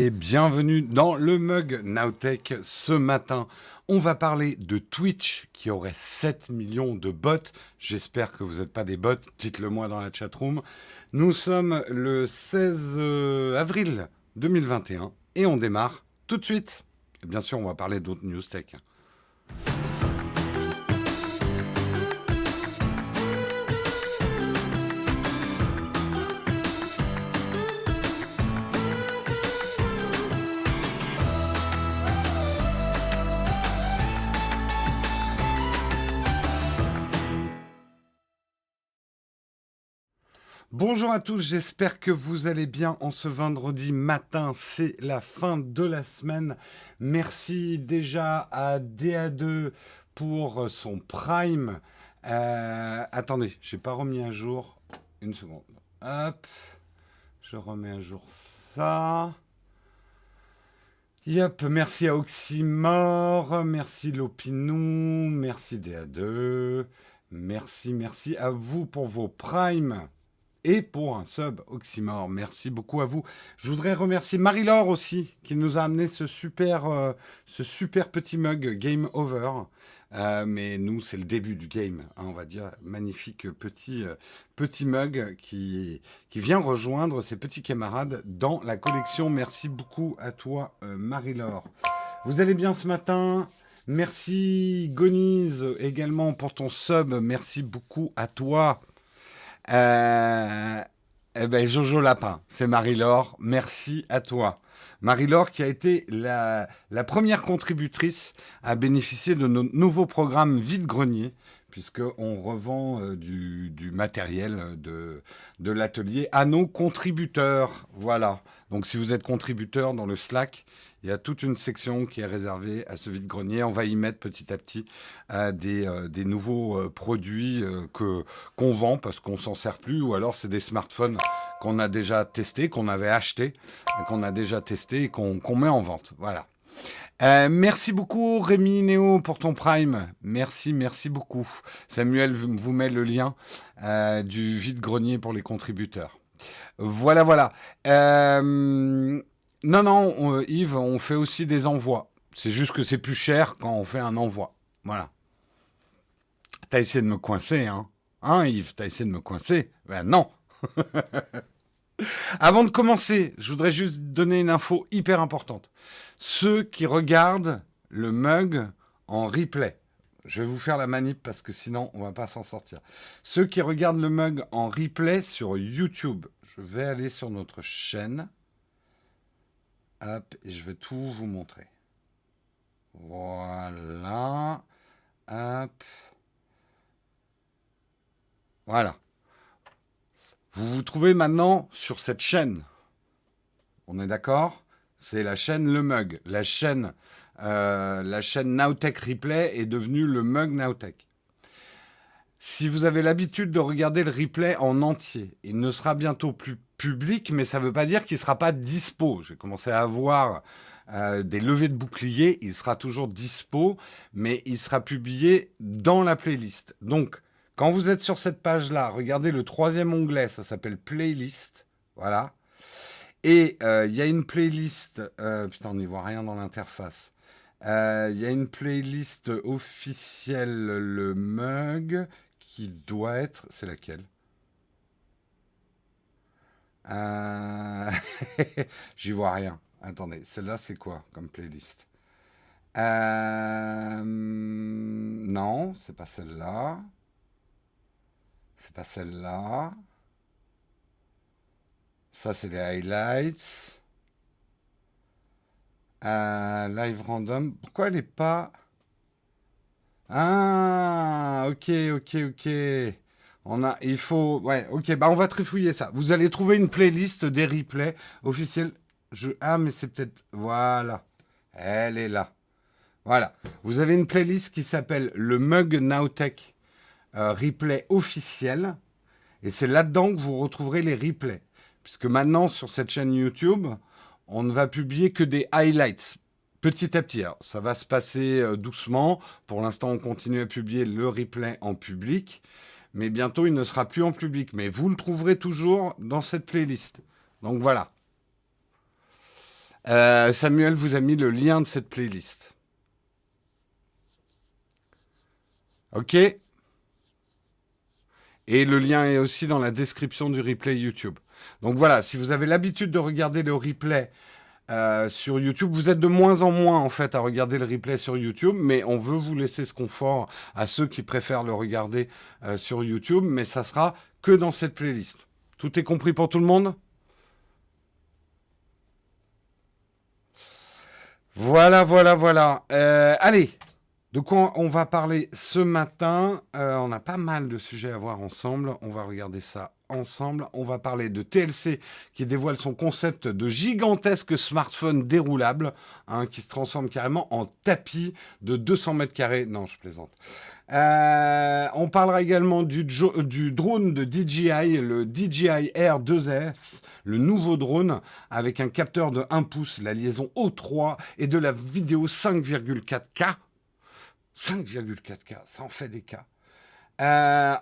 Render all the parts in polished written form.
Et bienvenue dans le Mug Nowtech. Ce matin, on va parler de Twitch qui aurait 7 millions de bots. J'espère que vous n'êtes pas des bots, dites-le moi dans la chatroom. Nous sommes le 16 avril 2021 et on démarre tout de suite. Et bien sûr, on va parler d'autres news tech. Bonjour à tous, j'espère que vous allez bien en ce vendredi matin, c'est la fin de la semaine. Merci déjà à DA2 pour son Prime. Attendez, j'ai pas remis à jour. Une seconde. Hop, je remets à jour ça. Yep, merci à Oxymore, merci Lopinou, merci DA2, merci à vous pour vos primes et pour un sub Oxymore. Merci beaucoup à vous. Je voudrais remercier Marie-Laure aussi, qui nous a amené ce super petit mug Game Over. Mais nous, c'est le début du game, hein, on va dire. Magnifique petit mug qui vient rejoindre ses petits camarades dans la collection. Merci beaucoup à toi, Marie-Laure. Vous allez bien ce matin? Merci, Gonize, également pour ton sub. Merci beaucoup à toi. Euh, Jojo Lapin, c'est Marie-Laure. Merci à toi. Marie-Laure qui a été la première contributrice à bénéficier de nos nouveaux programmes vide-grenier, puisqu'on revend du matériel de l'atelier à nos contributeurs. Voilà. Donc si vous êtes contributeur dans le Slack, il y a toute une section qui est réservée à ce vide-grenier. On va y mettre petit à petit des nouveaux produits qu'on vend parce qu'on s'en sert plus, ou alors c'est des smartphones qu'on a déjà testés, qu'on avait achetés, qu'on a déjà testés et qu'on met en vente. Voilà. Merci beaucoup Rémi Néo pour ton Prime. Merci beaucoup. Samuel vous met le lien du vide-grenier pour les contributeurs. Voilà. Non, Yves, on fait aussi des envois. C'est juste que c'est plus cher quand on fait un envoi. Voilà. T'as essayé de me coincer, hein? Hein, Yves, t'as essayé de me coincer? Ben non. Avant de commencer, je voudrais juste donner une info hyper importante. Ceux qui regardent le mug en replay, je vais vous faire la manip parce que sinon on va pas s'en sortir. Ceux qui regardent le mug en replay sur YouTube, je vais aller sur notre chaîne. Hop, et je vais tout vous montrer. Voilà. Hop. Voilà. Vous vous trouvez maintenant sur cette chaîne. On est d'accord? C'est la chaîne Le Mug. La chaîne Nowtech Replay est devenue le Mug Nowtech. Si vous avez l'habitude de regarder le replay en entier, il ne sera bientôt plus public, mais ça ne veut pas dire qu'il ne sera pas dispo. J'ai commencé à avoir des levées de boucliers. Il sera toujours dispo, mais il sera publié dans la playlist. Donc, quand vous êtes sur cette page-là, regardez le troisième onglet, ça s'appelle Playlist. Voilà. Et il y a une playlist. Putain, on n'y voit rien dans l'interface. Il y a une playlist officielle, le mug, qui doit être. C'est laquelle? Euh, J'y vois rien. Attendez, celle-là, c'est quoi comme playlist? Non, c'est pas celle-là. C'est pas celle-là. Ça, c'est les highlights. Live random. Pourquoi elle est pas... Ah, ok. Il faut... Ouais, ok, bah on va trifouiller ça. Vous allez trouver une playlist des replays officiels. Ah, mais c'est peut-être... Voilà. Elle est là. Voilà. Vous avez une playlist qui s'appelle le Mug Nowtech replay officiel. Et c'est là-dedans que vous retrouverez les replays. Puisque maintenant, sur cette chaîne YouTube, on ne va publier que des highlights. Petit à petit. Alors, ça va se passer doucement. Pour l'instant, on continue à publier le replay en public. Mais bientôt, il ne sera plus en public. Mais vous le trouverez toujours dans cette playlist. Donc voilà. Samuel vous a mis le lien de cette playlist. Ok? Et le lien est aussi dans la description du replay YouTube. Donc voilà, si vous avez l'habitude de regarder le replay sur YouTube, vous êtes de moins en moins en fait à regarder le replay sur YouTube, mais on veut vous laisser ce confort à ceux qui préfèrent le regarder sur YouTube, mais ça sera que dans cette playlist. Tout est compris pour tout le monde? Voilà, voilà, voilà. Allez, de quoi on va parler ce matin? On a pas mal de sujets à voir ensemble. On va regarder ça ensemble. On va parler de TLC qui dévoile son concept de gigantesque smartphone déroulable, hein, qui se transforme carrément en tapis de 200 mètres carrés. Non, je plaisante. On parlera également du drone de DJI, le DJI Air 2S, le nouveau drone avec un capteur de 1 pouce, la liaison O3 et de la vidéo 5,4K. 5,4K, ça en fait des cas.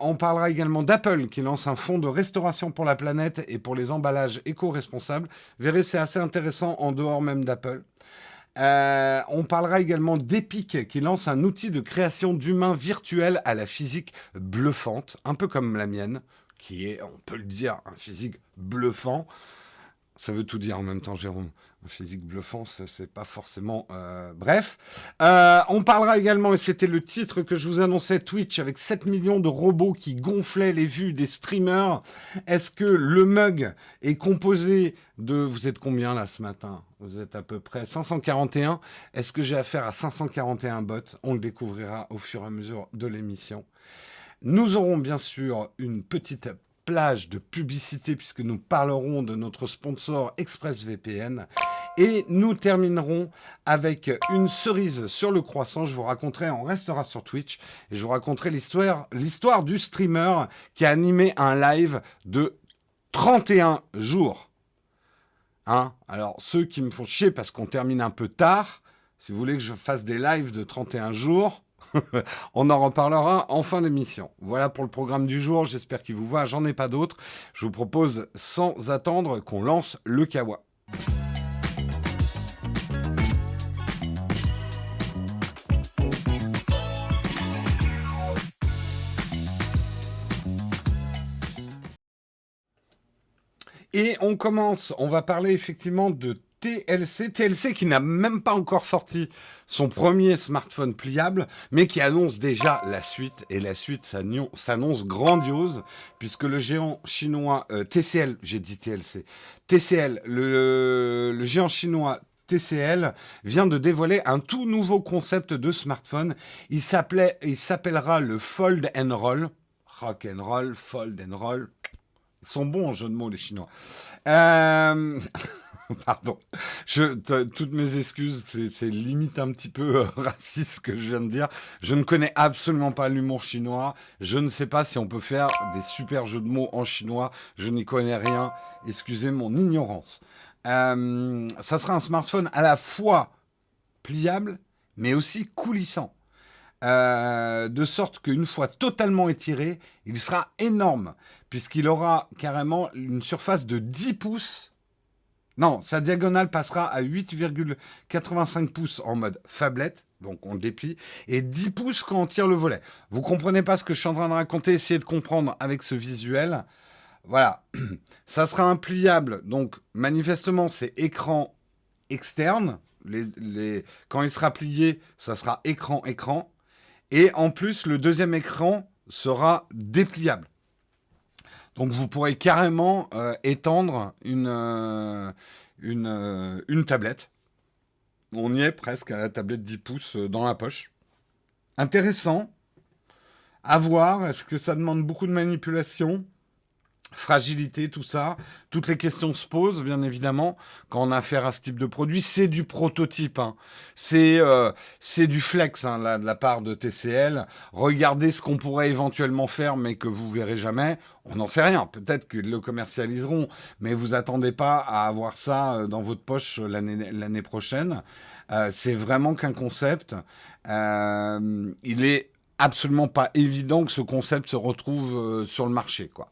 On parlera également d'Apple qui lance un fonds de restauration pour la planète et pour les emballages éco-responsables. Vous verrez, c'est assez intéressant en dehors même d'Apple. On parlera également d'Epic qui lance un outil de création d'humains virtuels à la physique bluffante, un peu comme la mienne, qui est, on peut le dire, un physique bluffant. Ça veut tout dire en même temps, Jérôme. Un physique bluffant, c'est pas forcément... Bref. On parlera également, et c'était le titre que je vous annonçais, Twitch, avec 7 millions de robots qui gonflaient les vues des streamers. Est-ce que le mug est composé de... Vous êtes combien là ce matin? Vous êtes à peu près 541. Est-ce que j'ai affaire à 541 bots? On le découvrira au fur et à mesure de l'émission. Nous aurons bien sûr une petite plage de publicité puisque nous parlerons de notre sponsor ExpressVPN et nous terminerons avec une cerise sur le croissant. Je vous raconterai, on restera sur Twitch et je vous raconterai l'histoire du streamer qui a animé un live de 31 jours. Hein? Alors ceux qui me font chier parce qu'on termine un peu tard, si vous voulez que je fasse des lives de 31 jours, on en reparlera en fin d'émission. Voilà pour le programme du jour. J'espère qu'il vous va. J'en ai pas d'autres. Je vous propose sans attendre qu'on lance le Kawa. Et on commence. On va parler effectivement de TLC qui n'a même pas encore sorti son premier smartphone pliable, mais qui annonce déjà la suite. Et la suite s'annonce grandiose, puisque le géant chinois TCL, j'ai dit TLC, TCL, le géant chinois TCL vient de dévoiler un tout nouveau concept de smartphone. Il s'appellera le Fold and Roll. Rock and roll, fold and roll. Ils sont bons en jeu de mots, les Chinois. Pardon. Toutes mes excuses, c'est limite un petit peu raciste ce que je viens de dire. Je ne connais absolument pas l'humour chinois. Je ne sais pas si on peut faire des super jeux de mots en chinois. Je n'y connais rien. Excusez mon ignorance. Ça sera un smartphone à la fois pliable, mais aussi coulissant. De sorte qu'une fois totalement étiré, il sera énorme, puisqu'il aura carrément une surface de 10 pouces. Non, sa diagonale passera à 8,85 pouces en mode phablette, donc on le déplie, et 10 pouces quand on tire le volet. Vous comprenez pas ce que je suis en train de raconter, essayez de comprendre avec ce visuel. Voilà, ça sera un pliable, donc manifestement c'est écran externe. Quand il sera plié, ça sera écran. Et en plus, le deuxième écran sera dépliable. Donc vous pourrez carrément étendre une tablette. On y est presque à la tablette 10 pouces dans la poche. Intéressant. À voir. Est-ce que ça demande beaucoup de manipulation ? Fragilité, tout ça. Toutes les questions se posent, bien évidemment, quand on a affaire à ce type de produit. C'est du prototype, hein. C'est du flex, hein, de la part de TCL. Regardez ce qu'on pourrait éventuellement faire, mais que vous verrez jamais. On n'en sait rien. Peut-être qu'ils le commercialiseront, mais vous attendez pas à avoir ça dans votre poche l'année prochaine. C'est vraiment qu'un concept. Il est absolument pas évident que ce concept se retrouve sur le marché, quoi.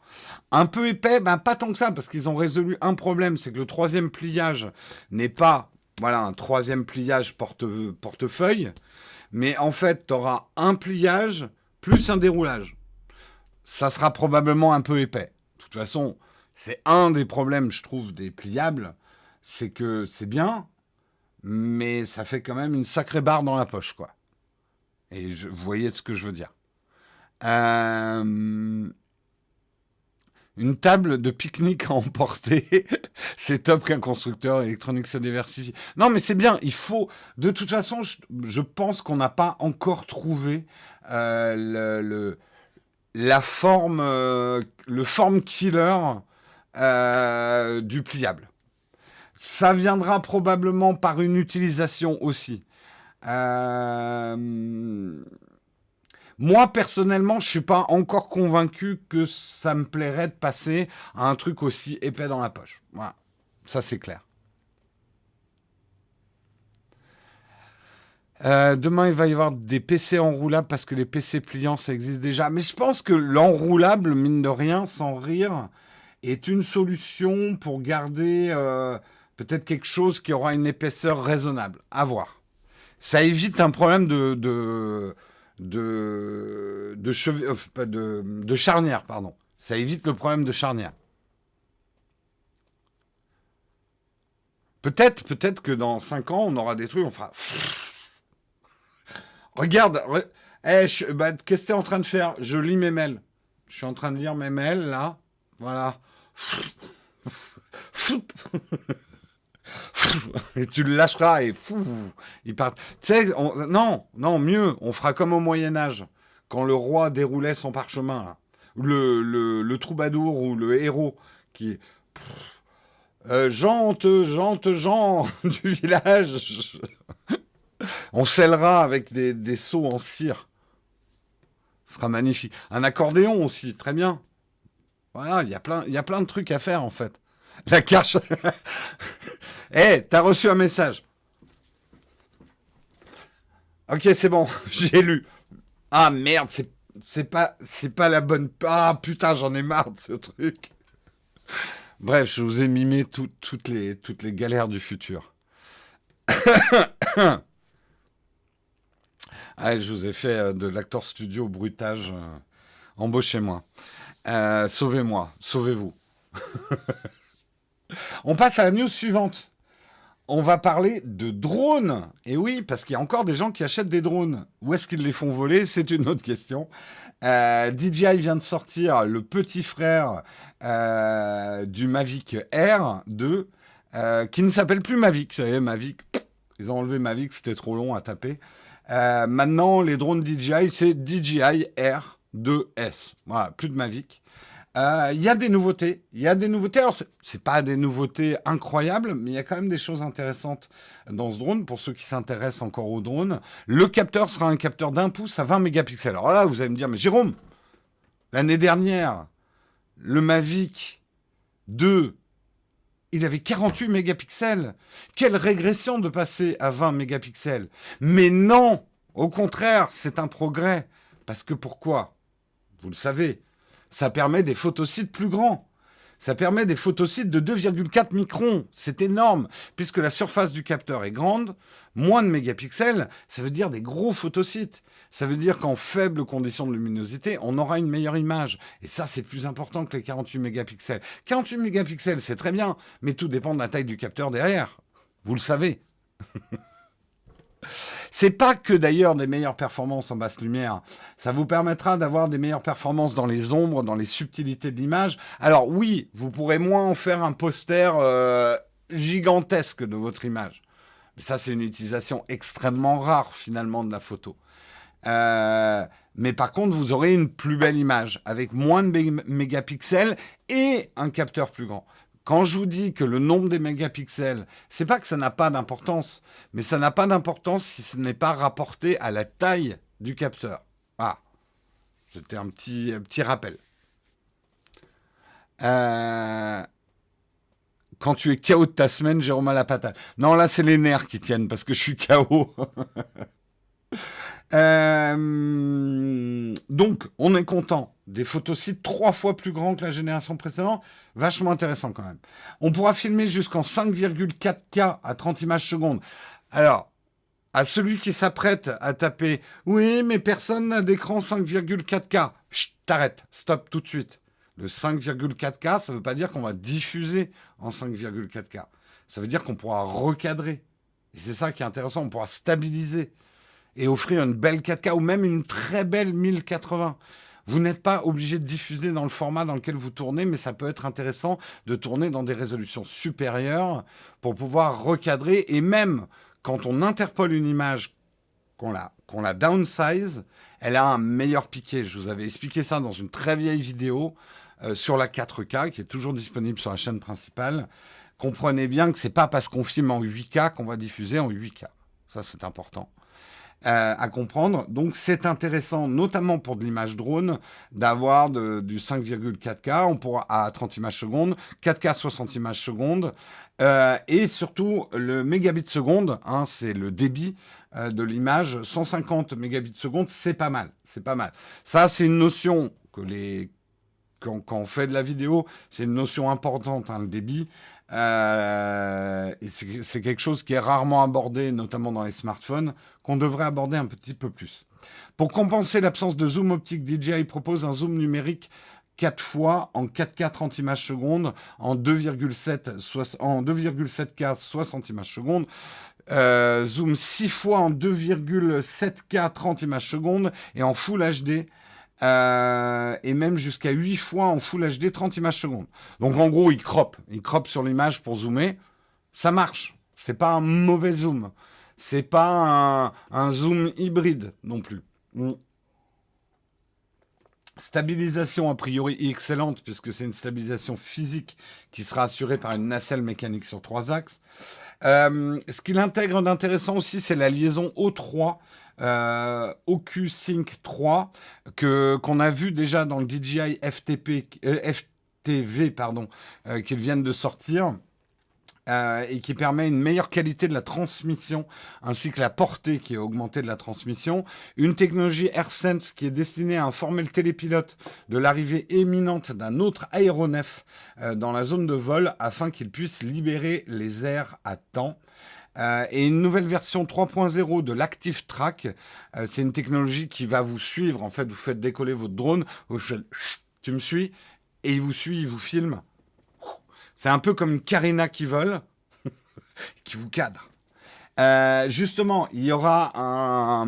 Un peu épais, ben pas tant que ça, parce qu'ils ont résolu un problème, c'est que le troisième pliage n'est pas voilà, un troisième pliage portefeuille. Mais en fait, tu auras un pliage plus un déroulage. Ça sera probablement un peu épais. De toute façon, c'est un des problèmes, je trouve, des pliables. C'est que c'est bien, mais ça fait quand même une sacrée barre dans la poche, quoi. Et vous voyez ce que je veux dire. Euh, une table de pique-nique à emporter, c'est top qu'un constructeur électronique se diversifie. Non, mais c'est bien, il faut... De toute façon, je pense qu'on n'a pas encore trouvé la forme, le form killer du pliable. Ça viendra probablement par une utilisation aussi. Euh, Moi, personnellement, je suis pas encore convaincu que ça me plairait de passer à un truc aussi épais dans la poche. Voilà, ça c'est clair. Demain, il va y avoir des PC enroulables parce que les PC pliants, ça existe déjà. Mais je pense que l'enroulable, mine de rien, sans rire, est une solution pour garder peut-être quelque chose qui aura une épaisseur raisonnable. À voir. Ça évite un problème de charnière, pardon. Ça évite le problème de charnière. Peut-être que dans 5 ans, on aura des trucs, on fera. Regarde, bah, qu'est-ce que tu es en train de faire? Je lis mes mails. Je suis en train de lire mes mails, là. Voilà. Et tu le lâcheras et il part. Tu sais, non, non, mieux, on fera comme au Moyen-Âge, quand le roi déroulait son parchemin, là. Le troubadour ou le héros qui. Jean du village. On scellera avec des seaux en cire. Ce sera magnifique. Un accordéon aussi, très bien. Voilà, il y a plein de trucs à faire en fait. La carte. T'as reçu un message. Ok, c'est bon, j'ai lu. Ah merde, c'est pas la bonne. Ah putain, j'en ai marre de ce truc. Bref, je vous ai mimé toutes les galères du futur. Ah, je vous ai fait de l'acteur studio bruitage. Embauchez-moi. Sauvez-moi. Sauvez-vous. On passe à la news suivante. On va parler de drones. Et oui, parce qu'il y a encore des gens qui achètent des drones. Où est-ce qu'ils les font voler? C'est une autre question. DJI vient de sortir le petit frère du Mavic Air 2, qui ne s'appelle plus Mavic. Vous savez, Mavic, ils ont enlevé Mavic, c'était trop long à taper. Maintenant, les drones DJI, c'est DJI Air 2S. Voilà, plus de Mavic. Il y a des nouveautés. Il y a des nouveautés. Alors, c'est pas des nouveautés incroyables, mais il y a quand même des choses intéressantes dans ce drone. Pour ceux qui s'intéressent encore au drone, le capteur sera un capteur d'1 pouce à 20 mégapixels. Alors là, vous allez me dire, mais Jérôme, l'année dernière, le Mavic 2, il avait 48 mégapixels. Quelle régression de passer à 20 mégapixels. Mais non, au contraire, c'est un progrès. Parce que pourquoi? Vous le savez. Ça permet des photosites plus grands. Ça permet des photosites de 2,4 microns. C'est énorme, puisque la surface du capteur est grande. Moins de mégapixels, ça veut dire des gros photosites. Ça veut dire qu'en faible condition de luminosité, on aura une meilleure image. Et ça, c'est plus important que les 48 mégapixels. 48 mégapixels, c'est très bien, mais tout dépend de la taille du capteur derrière. Vous le savez. C'est pas que d'ailleurs des meilleures performances en basse lumière. Ça vous permettra d'avoir des meilleures performances dans les ombres, dans les subtilités de l'image. Alors oui, vous pourrez moins en faire un poster gigantesque de votre image. Mais ça, c'est une utilisation extrêmement rare finalement de la photo. Mais par contre, vous aurez une plus belle image avec moins de mégapixels et un capteur plus grand. Quand je vous dis que le nombre des mégapixels, c'est pas que ça n'a pas d'importance, mais ça n'a pas d'importance si ce n'est pas rapporté à la taille du capteur. Ah, c'était un petit rappel. Quand tu es KO de ta semaine, Jérôme a la patate. Non, là, c'est les nerfs qui tiennent parce que je suis KO. Donc, on est content. Des photosites 3 fois plus grands que la génération précédente. Vachement intéressant quand même. On pourra filmer jusqu'en 5,4K à 30 images secondes. Alors, à celui qui s'apprête à taper « Oui, mais personne n'a d'écran 5,4K ». Chut, t'arrêtes, stop tout de suite. Le 5,4K, ça ne veut pas dire qu'on va diffuser en 5,4K. Ça veut dire qu'on pourra recadrer. Et c'est ça qui est intéressant, on pourra stabiliser et offrir une belle 4K ou même une très belle 1080. Vous n'êtes pas obligé de diffuser dans le format dans lequel vous tournez, mais ça peut être intéressant de tourner dans des résolutions supérieures pour pouvoir recadrer. Et même quand on interpole une image, qu'on la downsize, elle a un meilleur piqué. Je vous avais expliqué ça dans une très vieille vidéo sur la 4K, qui est toujours disponible sur la chaîne principale. Comprenez bien que c'est pas parce qu'on filme en 8K qu'on va diffuser en 8K. Ça, c'est important à comprendre. Donc, c'est intéressant, notamment pour de l'image drone, d'avoir du 5,4K. On pourra à 30 images secondes, 4K 60 images secondes, et surtout le mégabit seconde. Hein, c'est le débit de l'image. 150 mégabits seconde, c'est pas mal. C'est pas mal. Ça, c'est une notion que quand on fait de la vidéo, c'est une notion importante, hein, le débit. Et c'est quelque chose qui est rarement abordé, notamment dans les smartphones, qu'on devrait aborder un petit peu plus. Pour compenser l'absence de zoom optique, DJI propose un zoom numérique 4 fois en 4K 30 images secondes, en 2,7K 60 images secondes, zoom 6 fois en 2,7K 30 images secondes et en Full HD. Et même jusqu'à 8 fois en Full HD 30 images secondes. Donc en gros, il crop sur l'image pour zoomer. Ça marche. C'est pas un mauvais zoom. C'est pas un zoom hybride non plus. Stabilisation a priori excellente puisque c'est une stabilisation physique qui sera assurée par une nacelle mécanique sur 3 axes. Ce qu'il intègre d'intéressant aussi, c'est la liaison O3. OcuSync 3 qu'on a vu déjà dans le DJI FTV qu'ils viennent de sortir et qui permet une meilleure qualité de la transmission ainsi que la portée qui est augmentée de la transmission. Une technologie AirSense qui est destinée à informer le télépilote de l'arrivée imminente d'un autre aéronef dans la zone de vol afin qu'il puisse libérer les airs à temps. Et une nouvelle version 3.0 de l'Active Track. C'est une technologie qui va vous suivre. En fait, vous faites décoller votre drone, vous faites « tu me suis ?» et il vous suit, il vous filme. C'est un peu comme une Carina qui vole, qui vous cadre. Justement, il y aura un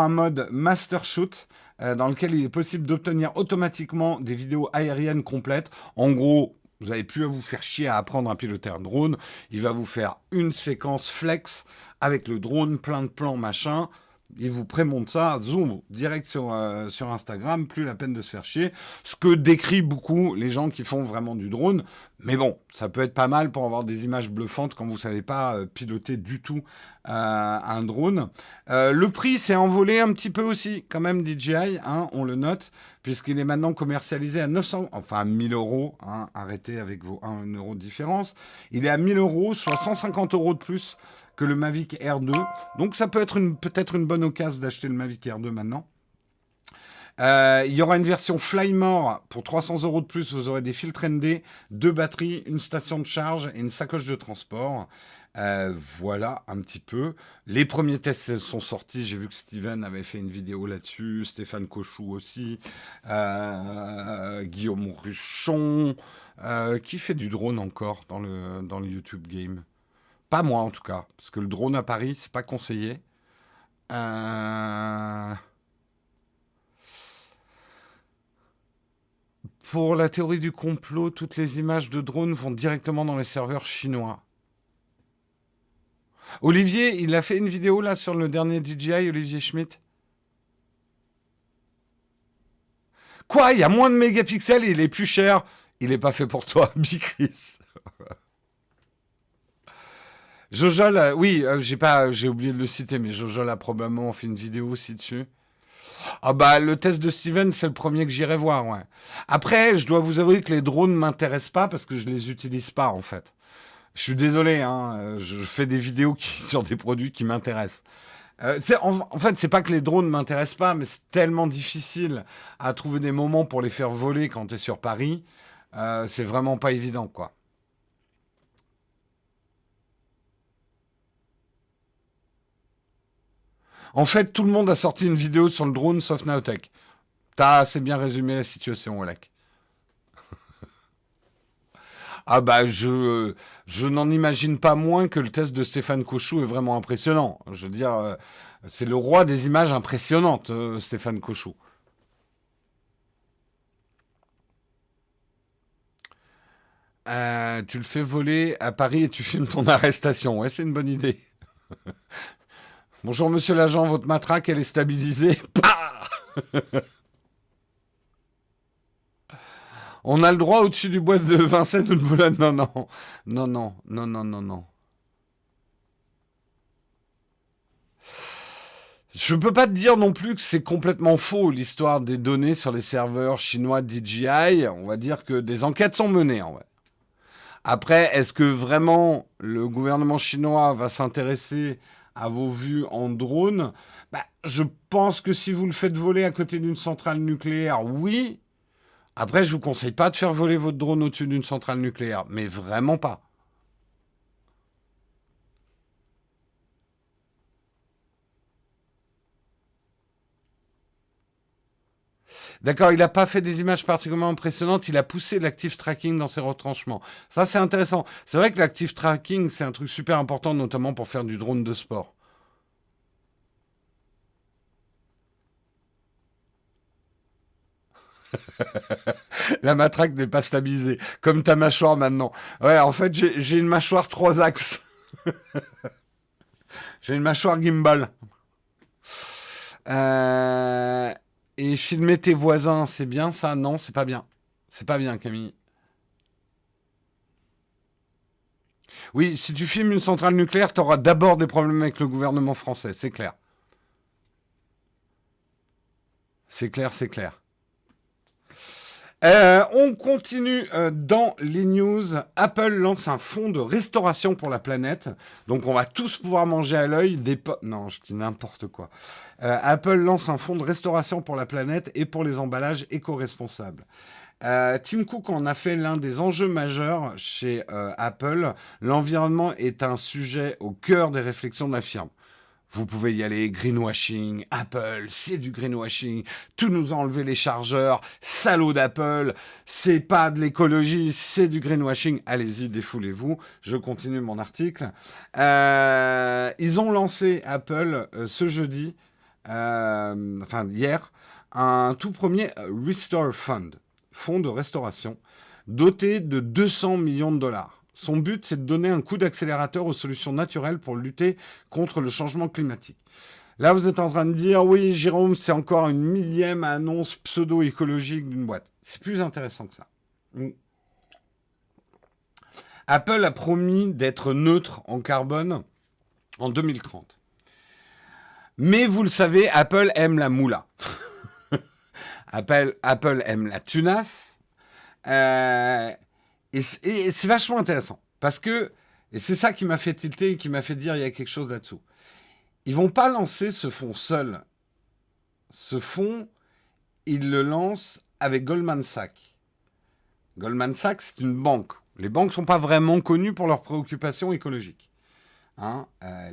mode Master Shoot dans lequel il est possible d'obtenir automatiquement des vidéos aériennes complètes. En gros, vous n'avez plus à vous faire chier à apprendre à piloter un drone. Il va vous faire une séquence flex avec le drone, plein de plans, machin. Il vous prémonte ça, zoom, direct sur Instagram, plus la peine de se faire chier. Ce que décrit beaucoup les gens qui font vraiment du drone. Mais bon, ça peut être pas mal pour avoir des images bluffantes quand vous ne savez pas piloter du tout un drone. Le prix s'est envolé un petit peu aussi, quand même, DJI, hein, on le note, puisqu'il est maintenant commercialisé à 900, enfin 1000 euros, hein, arrêtez avec vos 1 euro de différence. Il est à 1000 euros, soit 150 euros de plus que le Mavic Air 2. Donc ça peut être peut-être une bonne occasion d'acheter le Mavic Air 2 maintenant. Il y aura une version Flymore pour 300 euros de plus. Vous aurez des filtres ND, 2 batteries, une station de charge et une sacoche de transport. Voilà un petit peu. Les premiers tests sont sortis. J'ai vu que Steven avait fait une vidéo là-dessus. Stéphane Cochou aussi. Guillaume Ruchon. Qui fait du drone encore dans le YouTube Game? Pas moi en tout cas. Parce que le drone à Paris, c'est pas conseillé. Pour la théorie du complot, toutes les images de drones vont directement dans les serveurs chinois. Olivier, il a fait une vidéo là sur le dernier DJI, Olivier Schmitt. Quoi? Il y a moins de mégapixels et il est plus cher. Il n'est pas fait pour toi, Bicris. Jojol, oui, j'ai oublié de le citer, mais Jojol a probablement fait une vidéo aussi dessus. Ah bah le test de Steven, c'est le premier que j'irai voir, ouais. Après, je dois vous avouer que les drones m'intéressent pas parce que je les utilise pas en fait. Je suis désolé, hein, je fais des vidéos sur des produits qui m'intéressent. En fait, c'est pas que les drones ne m'intéressent pas, mais c'est tellement difficile à trouver des moments pour les faire voler quand tu es sur Paris. C'est vraiment pas évident, quoi. En fait, tout le monde a sorti une vidéo sur le drone sauf Naotech. T'as assez bien résumé la situation, Olek. Ah bah je n'en imagine pas moins que le test de Stéphane Cochou est vraiment impressionnant. Je veux dire, c'est le roi des images impressionnantes, Stéphane Cochou. Tu le fais voler à Paris et tu filmes ton arrestation. Ouais, c'est une bonne idée. Bonjour monsieur l'agent, votre matraque elle est stabilisée. Pah. On a le droit au-dessus du bois de Vincennes ou de Boulogne. Non, non, non, non, non, non, non, non. Je peux pas te dire non plus que c'est complètement faux l'histoire des données sur les serveurs chinois DJI. On va dire que des enquêtes sont menées en vrai. Après, est-ce que vraiment le gouvernement chinois va s'intéresser à vos vues en drone? Bah, je pense que si vous le faites voler à côté d'une centrale nucléaire, oui. Après, je vous conseille pas de faire voler votre drone au-dessus d'une centrale nucléaire, mais vraiment pas. D'accord, il n'a pas fait des images particulièrement impressionnantes, il a poussé l'active tracking dans ses retranchements. Ça, c'est intéressant. C'est vrai que l'active tracking, c'est un truc super important, notamment pour faire du drone de sport. La matraque n'est pas stabilisée, comme ta mâchoire maintenant. Ouais, en fait, j'ai une mâchoire trois axes. J'ai une mâchoire gimbal. Euh, Et filmer tes voisins, c'est bien ça? Non, c'est pas bien. C'est pas bien, Camille. Oui, si tu filmes une centrale nucléaire, tu auras d'abord des problèmes avec le gouvernement français, c'est clair. C'est clair, c'est clair. On continue dans les news. Apple lance un fonds de restauration pour la planète. Donc on va tous pouvoir manger à l'œil Non, je dis n'importe quoi. Apple lance un fonds de restauration pour la planète et pour les emballages éco-responsables. Tim Cook en a fait l'un des enjeux majeurs chez Apple. L'environnement est un sujet au cœur des réflexions de la firme. Vous pouvez y aller, greenwashing, Apple, c'est du greenwashing, tout nous a enlevé les chargeurs, salaud d'Apple, c'est pas de l'écologie, c'est du greenwashing. Allez-y, défoulez-vous, je continue mon article. Ils ont lancé, Apple, ce jeudi, enfin hier, un tout premier Restore Fund, fonds de restauration, doté de 200 millions de dollars. Son but, c'est de donner un coup d'accélérateur aux solutions naturelles pour lutter contre le changement climatique. Là, vous êtes en train de dire, oui, Jérôme, c'est encore une millième annonce pseudo-écologique d'une boîte. C'est plus intéressant que ça. Apple a promis d'être neutre en carbone en 2030. Mais vous le savez, Apple aime la moula. Apple aime la tunasse. Et c'est vachement intéressant. Parce que, et c'est ça qui m'a fait tilter et qui m'a fait dire il y a quelque chose là-dessous. Ils vont pas lancer ce fonds seul. Ce fonds, ils le lancent avec Goldman Sachs. Goldman Sachs, c'est une banque. Les banques ne sont pas vraiment connues pour leurs préoccupations écologiques.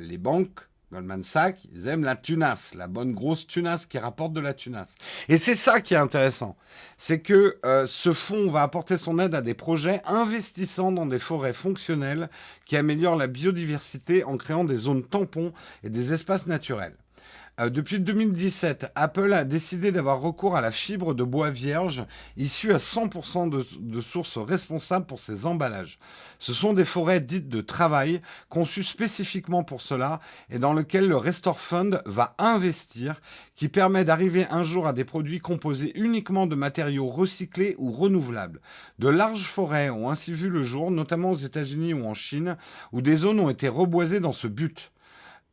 Les banques, Goldman Sachs, ils aiment la tunasse, la bonne grosse tunasse qui rapporte de la tunasse. Et c'est ça qui est intéressant. C'est que ce fonds va apporter son aide à des projets investissant dans des forêts fonctionnelles qui améliorent la biodiversité en créant des zones tampons et des espaces naturels. Depuis 2017, Apple a décidé d'avoir recours à la fibre de bois vierge issue à 100% de sources responsables pour ses emballages. Ce sont des forêts dites de travail conçues spécifiquement pour cela et dans lesquelles le Restore Fund va investir, qui permet d'arriver un jour à des produits composés uniquement de matériaux recyclés ou renouvelables. De larges forêts ont ainsi vu le jour, notamment aux États-Unis ou en Chine, où des zones ont été reboisées dans ce but.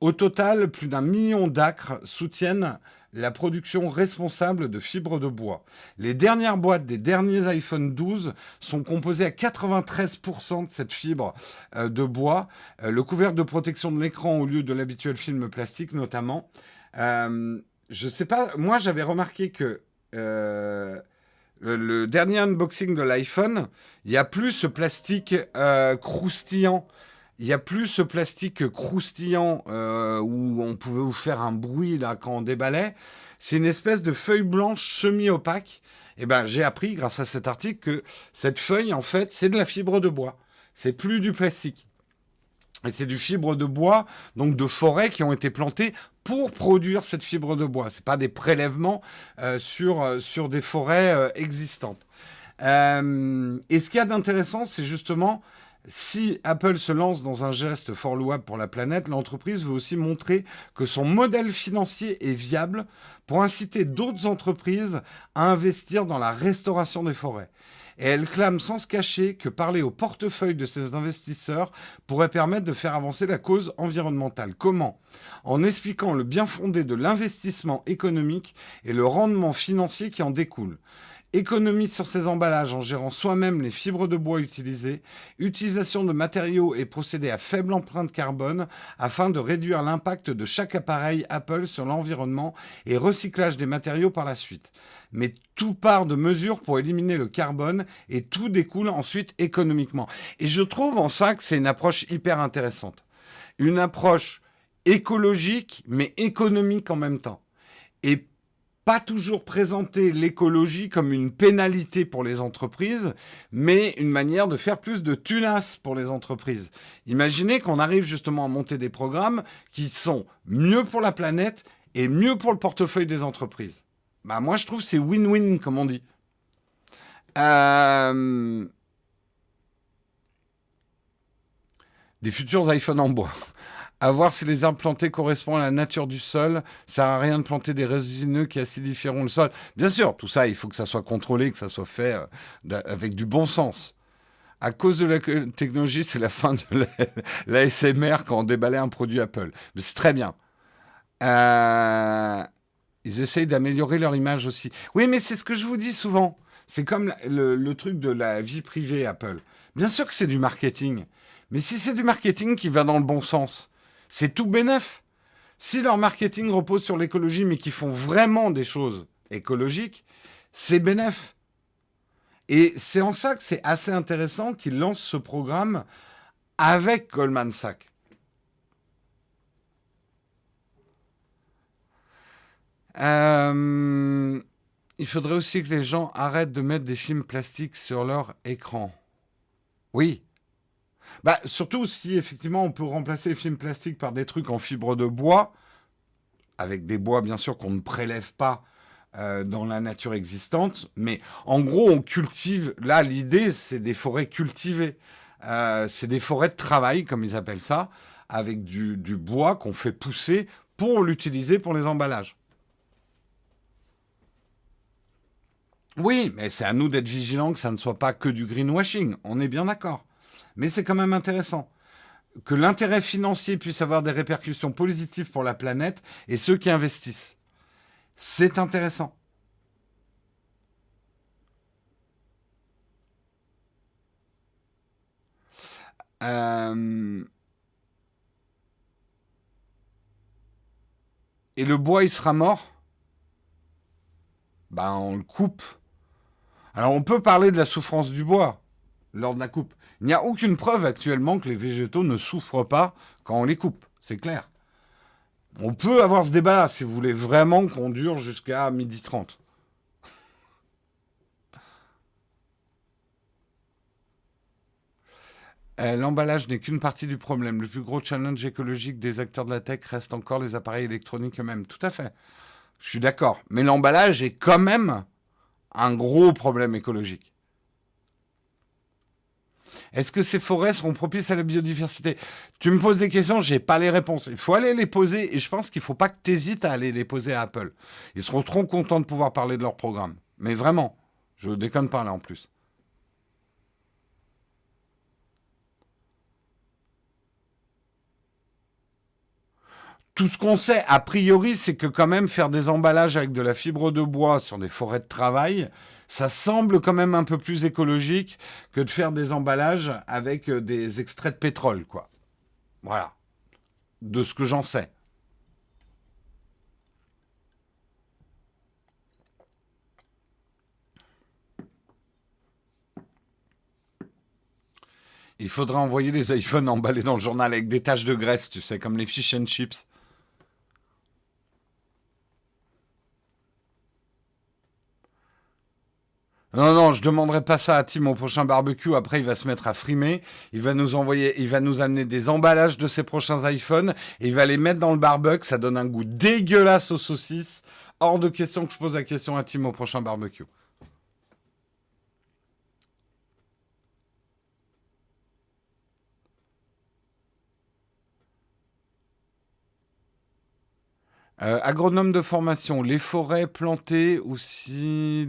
Au total, plus d'1 million d'acres soutiennent la production responsable de fibres de bois. Les dernières boîtes des derniers iPhone 12 sont composées à 93% de cette fibre de bois. Le couvercle de protection de l'écran au lieu de l'habituel film plastique notamment. Je sais pas, moi j'avais remarqué que le dernier unboxing de l'iPhone, il n'y a plus ce plastique croustillant. Il n'y a plus ce plastique croustillant où on pouvait vous faire un bruit là quand on déballait. C'est une espèce de feuille blanche semi-opaque. Et ben, j'ai appris grâce à cet article que cette feuille, en fait, c'est de la fibre de bois. C'est plus du plastique. Et c'est du fibre de bois, donc de forêts qui ont été plantées pour produire cette fibre de bois. C'est pas des prélèvements sur des forêts existantes. Et ce qu'il y a d'intéressant, c'est justement si Apple se lance dans un geste fort louable pour la planète, l'entreprise veut aussi montrer que son modèle financier est viable pour inciter d'autres entreprises à investir dans la restauration des forêts. Et elle clame sans se cacher que parler au portefeuille de ces investisseurs pourrait permettre de faire avancer la cause environnementale. Comment ? En expliquant le bien fondé de l'investissement économique et le rendement financier qui en découle. Économie sur ses emballages en gérant soi-même les fibres de bois utilisées, utilisation de matériaux et procédés à faible empreinte carbone afin de réduire l'impact de chaque appareil Apple sur l'environnement et recyclage des matériaux par la suite. Mais tout part de mesures pour éliminer le carbone et tout découle ensuite économiquement. Et je trouve en ça que c'est une approche hyper intéressante. Une approche écologique mais économique en même temps. Et pas toujours présenter l'écologie comme une pénalité pour les entreprises, mais une manière de faire plus de tunas pour les entreprises. Imaginez qu'on arrive justement à monter des programmes qui sont mieux pour la planète et mieux pour le portefeuille des entreprises. Bah moi, je trouve que c'est win-win, comme on dit. Des futurs iPhones en bois. À voir si les arbres plantés correspondent à la nature du sol. Ça sert à rien de planter des résineux qui acidifieront le sol. Bien sûr, tout ça, il faut que ça soit contrôlé, que ça soit fait avec du bon sens. À cause de la technologie, c'est la fin de l'ASMR quand on déballait un produit Apple. Mais c'est très bien. Ils essayent d'améliorer leur image aussi. Oui, mais c'est ce que je vous dis souvent. C'est comme le truc de la vie privée Apple. Bien sûr que c'est du marketing. Mais si c'est du marketing qui va dans le bon sens, c'est tout bénef. Si leur marketing repose sur l'écologie, mais qu'ils font vraiment des choses écologiques, c'est bénef. Et c'est en ça que c'est assez intéressant qu'ils lancent ce programme avec Goldman Sachs. Il faudrait aussi que les gens arrêtent de mettre des films plastiques sur leur écran. Oui. Bah, surtout si effectivement on peut remplacer les films plastiques par des trucs en fibre de bois, avec des bois bien sûr qu'on ne prélève pas dans la nature existante, mais en gros on cultive, là l'idée c'est des forêts cultivées, c'est des forêts de travail comme ils appellent ça, avec du bois qu'on fait pousser pour l'utiliser pour les emballages. Oui, mais c'est à nous d'être vigilants que ça ne soit pas que du greenwashing, on est bien d'accord. Mais c'est quand même intéressant que l'intérêt financier puisse avoir des répercussions positives pour la planète et ceux qui investissent. C'est intéressant. Euh, Et le bois, il sera mort. Ben, on le coupe. Alors, on peut parler de la souffrance du bois lors de la coupe. Il n'y a aucune preuve actuellement que les végétaux ne souffrent pas quand on les coupe. C'est clair. On peut avoir ce débat-là si vous voulez vraiment qu'on dure jusqu'à 12h30. L'emballage n'est qu'une partie du problème. Le plus gros challenge écologique des acteurs de la tech reste encore les appareils électroniques eux-mêmes. Tout à fait. Je suis d'accord. Mais l'emballage est quand même un gros problème écologique. Est-ce que ces forêts seront propices à la biodiversité ? Tu me poses des questions, je n'ai pas les réponses. Il faut aller les poser et je pense qu'il ne faut pas que tu hésites à aller les poser à Apple. Ils seront trop contents de pouvoir parler de leur programme. Mais vraiment, je ne déconne pas là en plus. Tout ce qu'on sait, a priori, c'est que quand même faire des emballages avec de la fibre de bois sur des forêts de travail, ça semble quand même un peu plus écologique que de faire des emballages avec des extraits de pétrole, quoi. Voilà, de ce que j'en sais. Il faudra envoyer les iPhones emballés dans le journal avec des taches de graisse, tu sais, comme les fish and chips. Non, non, je demanderai pas ça à Tim au prochain barbecue. Après, il va se mettre à frimer. Il va nous envoyer, il va nous amener des emballages de ses prochains iPhones et il va les mettre dans le barbecue. Ça donne un goût dégueulasse aux saucisses. Hors de question que je pose la question à Tim au prochain barbecue. Agronome de formation, les forêts plantées aussi,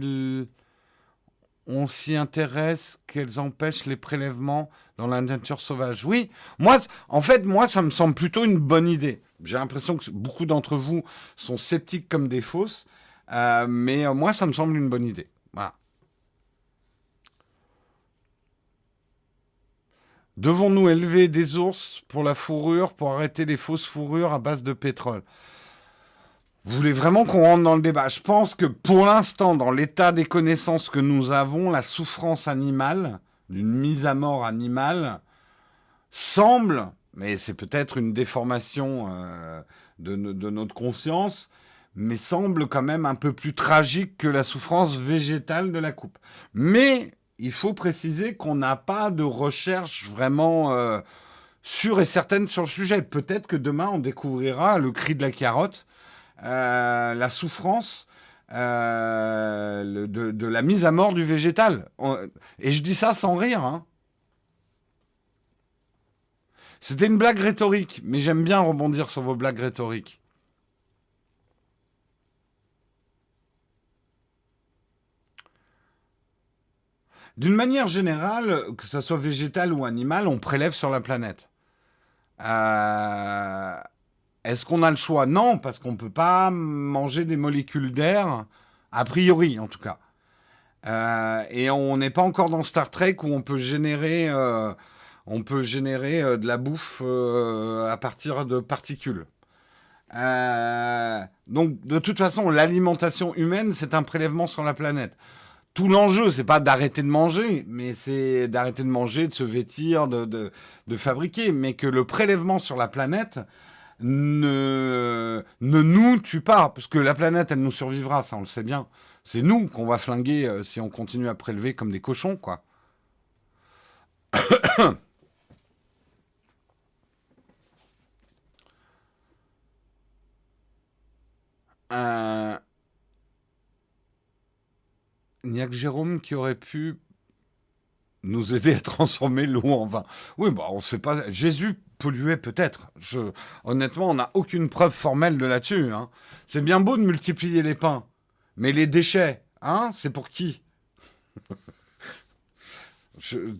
on s'y intéresse, qu'elles empêchent les prélèvements dans la nature sauvage. Oui, moi, en fait, moi, ça me semble plutôt une bonne idée. J'ai l'impression que beaucoup d'entre vous sont sceptiques comme des fausses, mais moi, ça me semble une bonne idée. Voilà. Devons-nous élever des ours pour la fourrure, pour arrêter les fausses fourrures à base de pétrole? Vous voulez vraiment qu'on rentre dans le débat? Je pense que pour l'instant, dans l'état des connaissances que nous avons, la souffrance animale, d'une mise à mort animale, semble, mais c'est peut-être une déformation de notre conscience, mais semble quand même un peu plus tragique que la souffrance végétale de la coupe. Mais il faut préciser qu'on n'a pas de recherche vraiment sûre et certaine sur le sujet. Peut-être que demain, on découvrira le cri de la carotte, la souffrance de la mise à mort du végétal. Et je dis ça sans rire, hein. C'était une blague rhétorique, mais j'aime bien rebondir sur vos blagues rhétoriques. D'une manière générale, que ce soit végétal ou animal, on prélève sur la planète. Euh, Est-ce qu'on a le choix? Non, parce qu'on ne peut pas manger des molécules d'air, a priori en tout cas. Et on n'est pas encore dans Star Trek où on peut générer de la bouffe à partir de particules. Donc, de toute façon, l'alimentation humaine, c'est un prélèvement sur la planète. Tout l'enjeu, c'est pas d'arrêter de manger, mais c'est d'arrêter de manger, de se vêtir, de fabriquer. Mais que le prélèvement sur la planète ne nous tue pas. Parce que la planète, elle nous survivra, ça on le sait bien. C'est nous qu'on va flinguer si on continue à prélever comme des cochons, quoi. Euh, Il n'y a que Jérôme qui aurait pu nous aider à transformer l'eau en vin. Oui, bah on sait pas. Jésus polluait peut-être. Honnêtement, on n'a aucune preuve formelle de là-dessus, hein. C'est bien beau de multiplier les pains, mais les déchets, hein, c'est pour qui?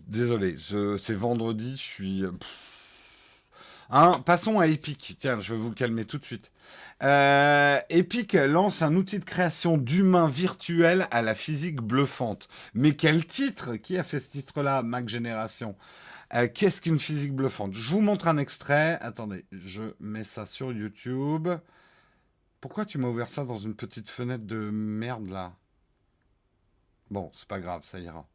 Désolé, c'est vendredi, je suis. Hein, passons à Epic. Tiens, je vais vous calmer tout de suite. Epic lance un outil de création d'humains virtuels à la physique bluffante. Mais quel titre? Qui a fait ce titre-là, Mac Génération? Qu'est-ce qu'une physique bluffante? Je vous montre un extrait. Attendez, je mets ça sur YouTube. Pourquoi tu m'as ouvert ça dans une petite fenêtre de merde là? Bon, c'est pas grave, ça ira.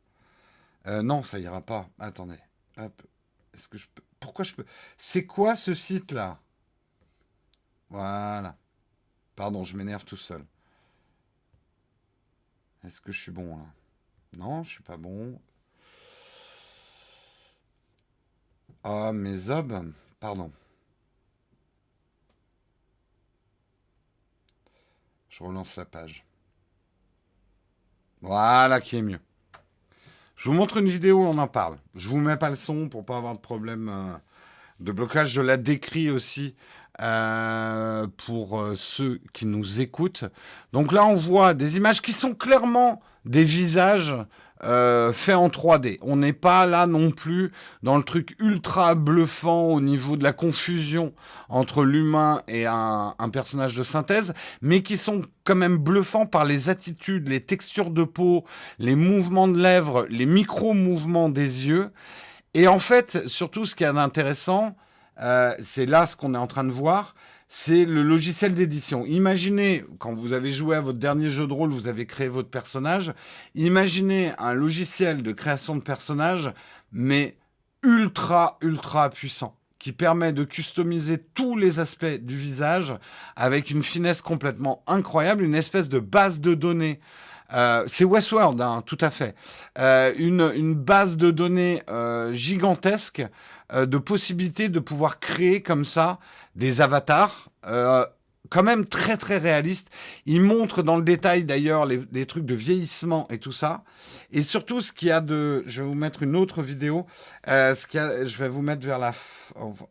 Non, ça ira pas. Attendez. Hop. Est-ce que je peux... Pourquoi je peux... C'est quoi ce site-là? Voilà. Pardon, je m'énerve tout seul. Est-ce que je suis bon là? Non, je suis pas bon. Ah, mes obs. Pardon. Je relance la page. Voilà qui est mieux. Je vous montre une vidéo, on en parle. Je vous mets pas le son pour pas avoir de problème de blocage. Je la décris aussi pour ceux qui nous écoutent. Donc là, on voit des images qui sont clairement des visages fait en 3D. On n'est pas là non plus dans le truc ultra bluffant au niveau de la confusion entre l'humain et un personnage de synthèse, mais qui sont quand même bluffants par les attitudes, les textures de peau, les mouvements de lèvres, les micro-mouvements des yeux. Et en fait, surtout ce qui est intéressant, c'est là ce qu'on est en train de voir, c'est le logiciel d'édition. Imaginez, quand vous avez joué à votre dernier jeu de rôle, vous avez créé votre personnage, imaginez un logiciel de création de personnage, mais ultra, ultra puissant, qui permet de customiser tous les aspects du visage avec une finesse complètement incroyable, une espèce de base de données. C'est Westworld, hein, tout à fait. Une base de données gigantesque de possibilités de pouvoir créer comme ça des avatars quand même très très réalistes. Il montre dans le détail d'ailleurs les trucs de vieillissement et tout ça. Et surtout ce qu'il y a de... Je vais vous mettre une autre vidéo. Je vais vous mettre vers la...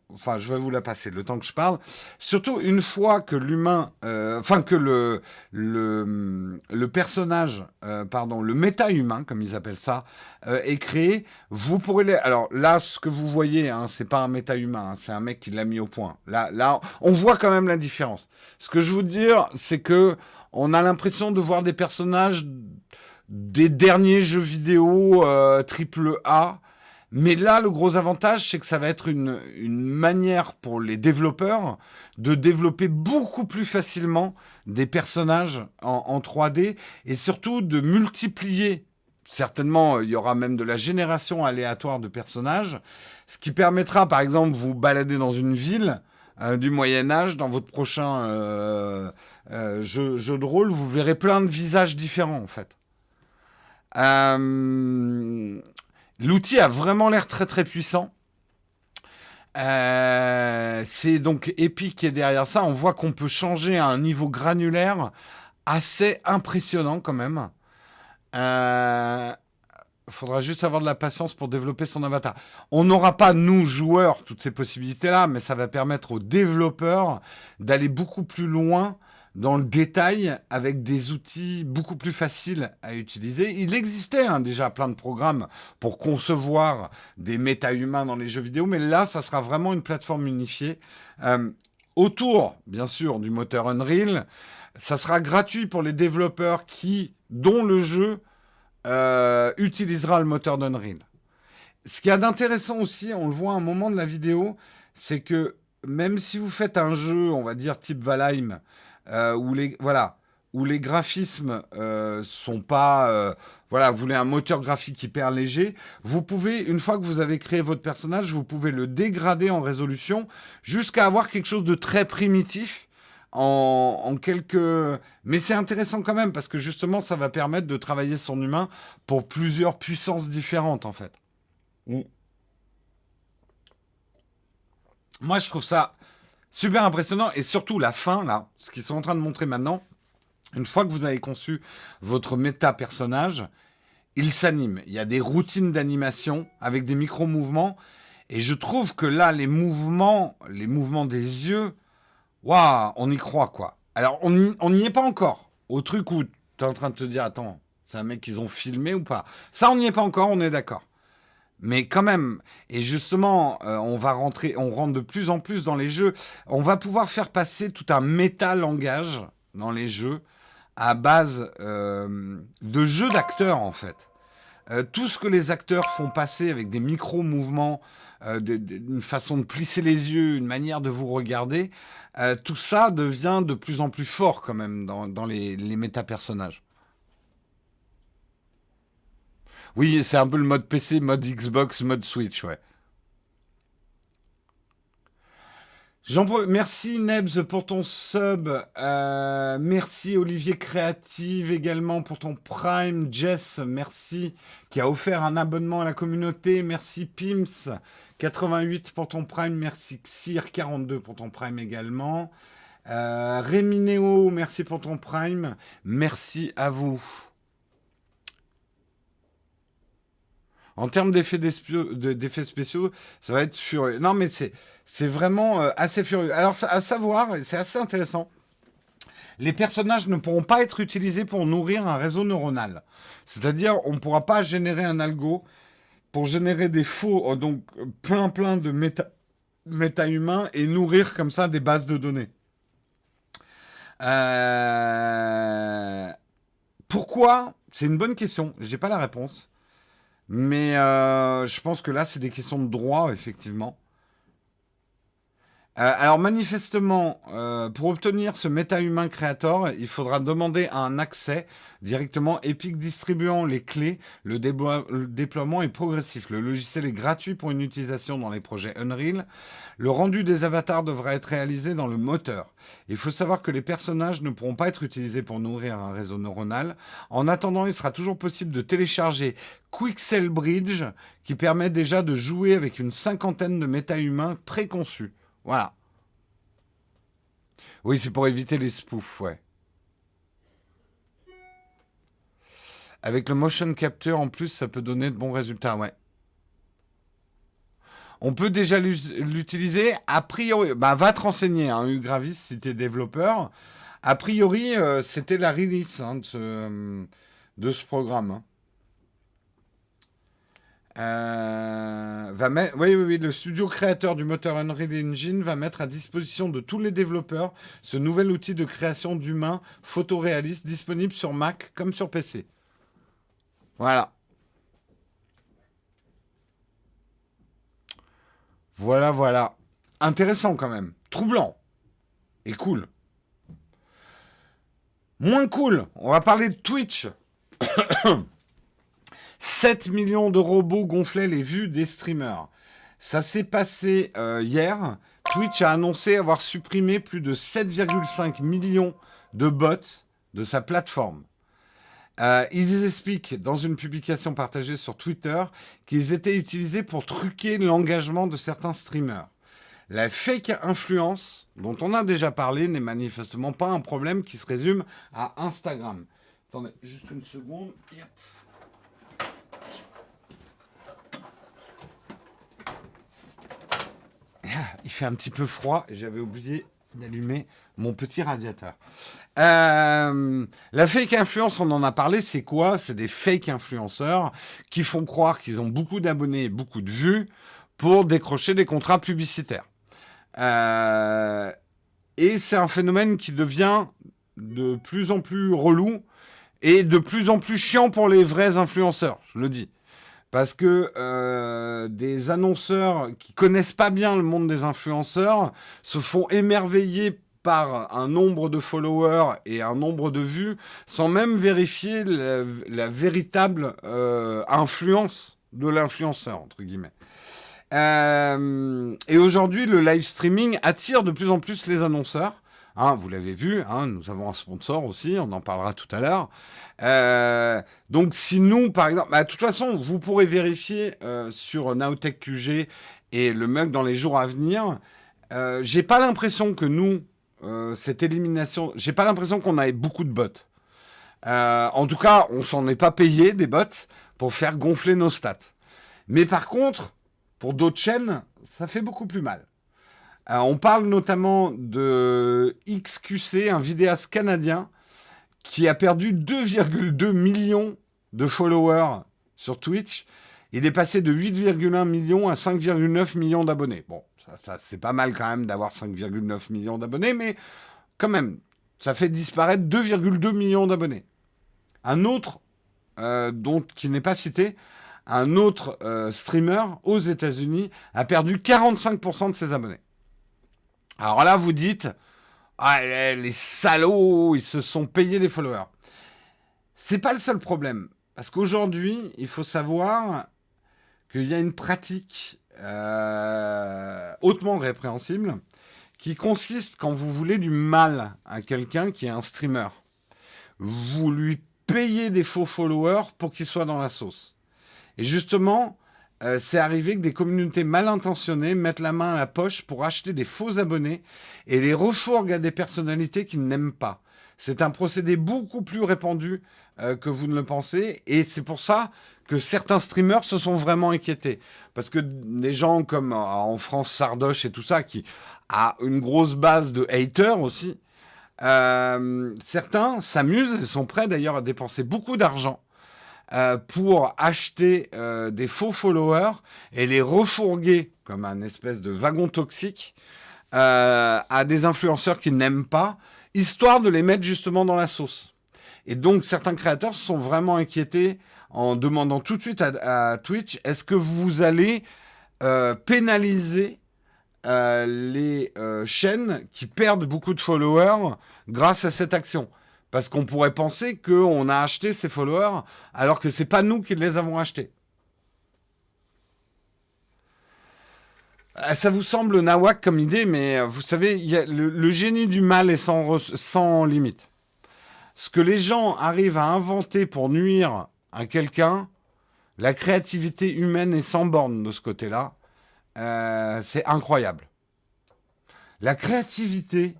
Enfin, je vais vous la passer le temps que je parle. Surtout une fois que l'humain... que le personnage, le méta-humain, comme ils appellent ça, est créé, vous pourrez... Alors là, ce que vous voyez, hein, c'est pas un méta-humain, hein, c'est un mec qui l'a mis au point. Là, on voit quand même la différence. Ce que je veux dire, c'est que on a l'impression de voir des personnages des derniers jeux vidéo triple A. Mais là, le gros avantage, c'est que ça va être une manière pour les développeurs de développer beaucoup plus facilement des personnages en 3D et surtout de multiplier. Certainement, il y aura même de la génération aléatoire de personnages, ce qui permettra, par exemple, vous balader dans une ville du Moyen-Âge, dans votre prochain jeu de rôle, vous verrez plein de visages différents, en fait. L'outil a vraiment l'air très très puissant. C'est donc Epic qui est derrière ça. On voit qu'on peut changer à un niveau granulaire assez impressionnant quand même. Faudra juste avoir de la patience pour développer son avatar. On n'aura pas, nous, joueurs, toutes ces possibilités-là, mais ça va permettre aux développeurs d'aller beaucoup plus loin dans le détail avec des outils beaucoup plus faciles à utiliser. Il existait déjà plein de programmes pour concevoir des méta-humains dans les jeux vidéo, mais là, ça sera vraiment une plateforme unifiée. Autour, bien sûr, du moteur Unreal, ça sera gratuit pour les développeurs dont le jeu utilisera le moteur d'Unreal. Ce qu'il y a d'intéressant aussi, on le voit à un moment de la vidéo, c'est que même si vous faites un jeu, on va dire type Valheim, où les graphismes sont pas... vous voulez un moteur graphique hyper léger, vous pouvez, une fois que vous avez créé votre personnage, vous pouvez le dégrader en résolution jusqu'à avoir quelque chose de très primitif en quelques... Mais c'est intéressant quand même, parce que justement, ça va permettre de travailler son humain pour plusieurs puissances différentes, en fait. Moi, je trouve ça super impressionnant, et surtout la fin, là, ce qu'ils sont en train de montrer maintenant, une fois que vous avez conçu votre méta-personnage, il s'anime. Il y a des routines d'animation avec des micro-mouvements, et je trouve que là, les mouvements des yeux, waouh, on y croit, quoi. Alors, on n'y est pas encore. Au truc où tu es en train de te dire, attends, c'est un mec qu'ils ont filmé ou pas? Ça, on n'y est pas encore, on est d'accord. Mais quand même, et justement, on rentre de plus en plus dans les jeux. On va pouvoir faire passer tout un méta-langage dans les jeux à base de jeux d'acteurs, en fait. Tout ce que les acteurs font passer avec des micro-mouvements, une façon de plisser les yeux, une manière de vous regarder, tout ça devient de plus en plus fort quand même dans les méta-personnages. Oui, c'est un peu le mode PC, mode Xbox, mode Switch, ouais. Merci Nebs pour ton sub. Merci Olivier Créative également pour ton Prime. Jess, merci, qui a offert un abonnement à la communauté. Merci Pims, 88 pour ton Prime. Merci Xir, 42 pour ton Prime également. Rémi Néo, merci pour ton Prime. Merci à vous. En termes d'effets spéciaux, ça va être furieux. Non, mais c'est vraiment assez furieux. Alors, à savoir, et c'est assez intéressant, les personnages ne pourront pas être utilisés pour nourrir un réseau neuronal. C'est-à-dire, on ne pourra pas générer un algo pour générer des faux, donc plein de méta-humains et nourrir comme ça des bases de données. Pourquoi? C'est une bonne question. J'ai pas la réponse. Mais je pense que là, c'est des questions de droit, effectivement. Alors manifestement, pour obtenir ce méta-humain créateur, il faudra demander un accès directement. Epic distribuant les clés. Le déploiement est progressif. Le logiciel est gratuit pour une utilisation dans les projets Unreal. Le rendu des avatars devra être réalisé dans le moteur. Il faut savoir que les personnages ne pourront pas être utilisés pour nourrir un réseau neuronal. En attendant, il sera toujours possible de télécharger Quixel Bridge, qui permet déjà de jouer avec une cinquantaine de méta-humains préconçus. Voilà. Oui, c'est pour éviter les spoofs, ouais. Avec le motion capture, en plus, ça peut donner de bons résultats, ouais. On peut déjà l'utiliser. A priori, bah, va te renseigner, hein, Gravis, si tu es développeur. A priori, c'était la release de ce programme. Hein. Oui, le studio créateur du moteur Unreal Engine va mettre à disposition de tous les développeurs ce nouvel outil de création d'humains photoréalistes disponible sur Mac comme sur PC. Voilà. Voilà. Intéressant quand même. Troublant. Et cool. Moins cool. On va parler de Twitch. 7 millions de robots gonflaient les vues des streamers. Ça s'est passé hier. Twitch a annoncé avoir supprimé plus de 7,5 millions de bots de sa plateforme. Ils expliquent dans une publication partagée sur Twitter qu'ils étaient utilisés pour truquer l'engagement de certains streamers. La fake influence, dont on a déjà parlé, n'est manifestement pas un problème qui se résume à Instagram. Attendez, juste une seconde. Yep. Il fait un petit peu froid et j'avais oublié d'allumer mon petit radiateur. La fake influence, on en a parlé, c'est quoi? C'est des fake influenceurs qui font croire qu'ils ont beaucoup d'abonnés et beaucoup de vues pour décrocher des contrats publicitaires. Et c'est un phénomène qui devient de plus en plus relou et de plus en plus chiant pour les vrais influenceurs, je le dis. Parce que des annonceurs qui connaissent pas bien le monde des influenceurs se font émerveiller par un nombre de followers et un nombre de vues sans même vérifier la véritable influence de l'influenceur, entre guillemets. Et aujourd'hui, le live streaming attire de plus en plus les annonceurs. Hein, vous l'avez vu, hein, nous avons un sponsor aussi, on en parlera tout à l'heure. Donc si nous, par exemple, de toute façon, vous pourrez vérifier sur Nowtech QG et le mug dans les jours à venir. J'ai pas l'impression que nous, cette élimination, j'ai pas l'impression qu'on ait beaucoup de bots. En tout cas, on s'en est pas payé des bots pour faire gonfler nos stats. Mais par contre, pour d'autres chaînes, ça fait beaucoup plus mal. On parle notamment de XQC, un vidéaste canadien qui a perdu 2,2 millions de followers sur Twitch. Il est passé de 8,1 millions à 5,9 millions d'abonnés. Bon, ça c'est pas mal quand même d'avoir 5,9 millions d'abonnés, mais quand même, ça fait disparaître 2,2 millions d'abonnés. Un autre, qui n'est pas cité, un autre streamer aux États-Unis a perdu 45% de ses abonnés. Alors là, vous dites, les salauds, ils se sont payés des followers. C'est pas le seul problème. Parce qu'aujourd'hui, il faut savoir qu'il y a une pratique hautement répréhensible qui consiste, quand vous voulez du mal à quelqu'un qui est un streamer, vous lui payez des faux followers pour qu'il soit dans la sauce. Et justement, c'est arrivé que des communautés mal intentionnées mettent la main à la poche pour acheter des faux abonnés et les refourguent à des personnalités qu'ils n'aiment pas. C'est un procédé beaucoup plus répandu que vous ne le pensez, et c'est pour ça que certains streamers se sont vraiment inquiétés. Parce que des gens comme en France Sardoche et tout ça, qui a une grosse base de haters aussi, Certains s'amusent et sont prêts d'ailleurs à dépenser beaucoup d'argent pour acheter des faux followers et les refourguer comme un espèce de wagon toxique à des influenceurs qu'ils n'aiment pas, histoire de les mettre justement dans la sauce. Et donc certains créateurs se sont vraiment inquiétés en demandant tout de suite à Twitch, est-ce que vous allez pénaliser les chaînes qui perdent beaucoup de followers grâce à cette action? Parce qu'on pourrait penser qu'on a acheté ces followers alors que c'est pas nous qui les avons achetés. Ça vous semble nawak comme idée, mais vous savez, le génie du mal est sans limite. Ce que les gens arrivent à inventer pour nuire à quelqu'un, la créativité humaine est sans borne de ce côté-là. C'est incroyable. La créativité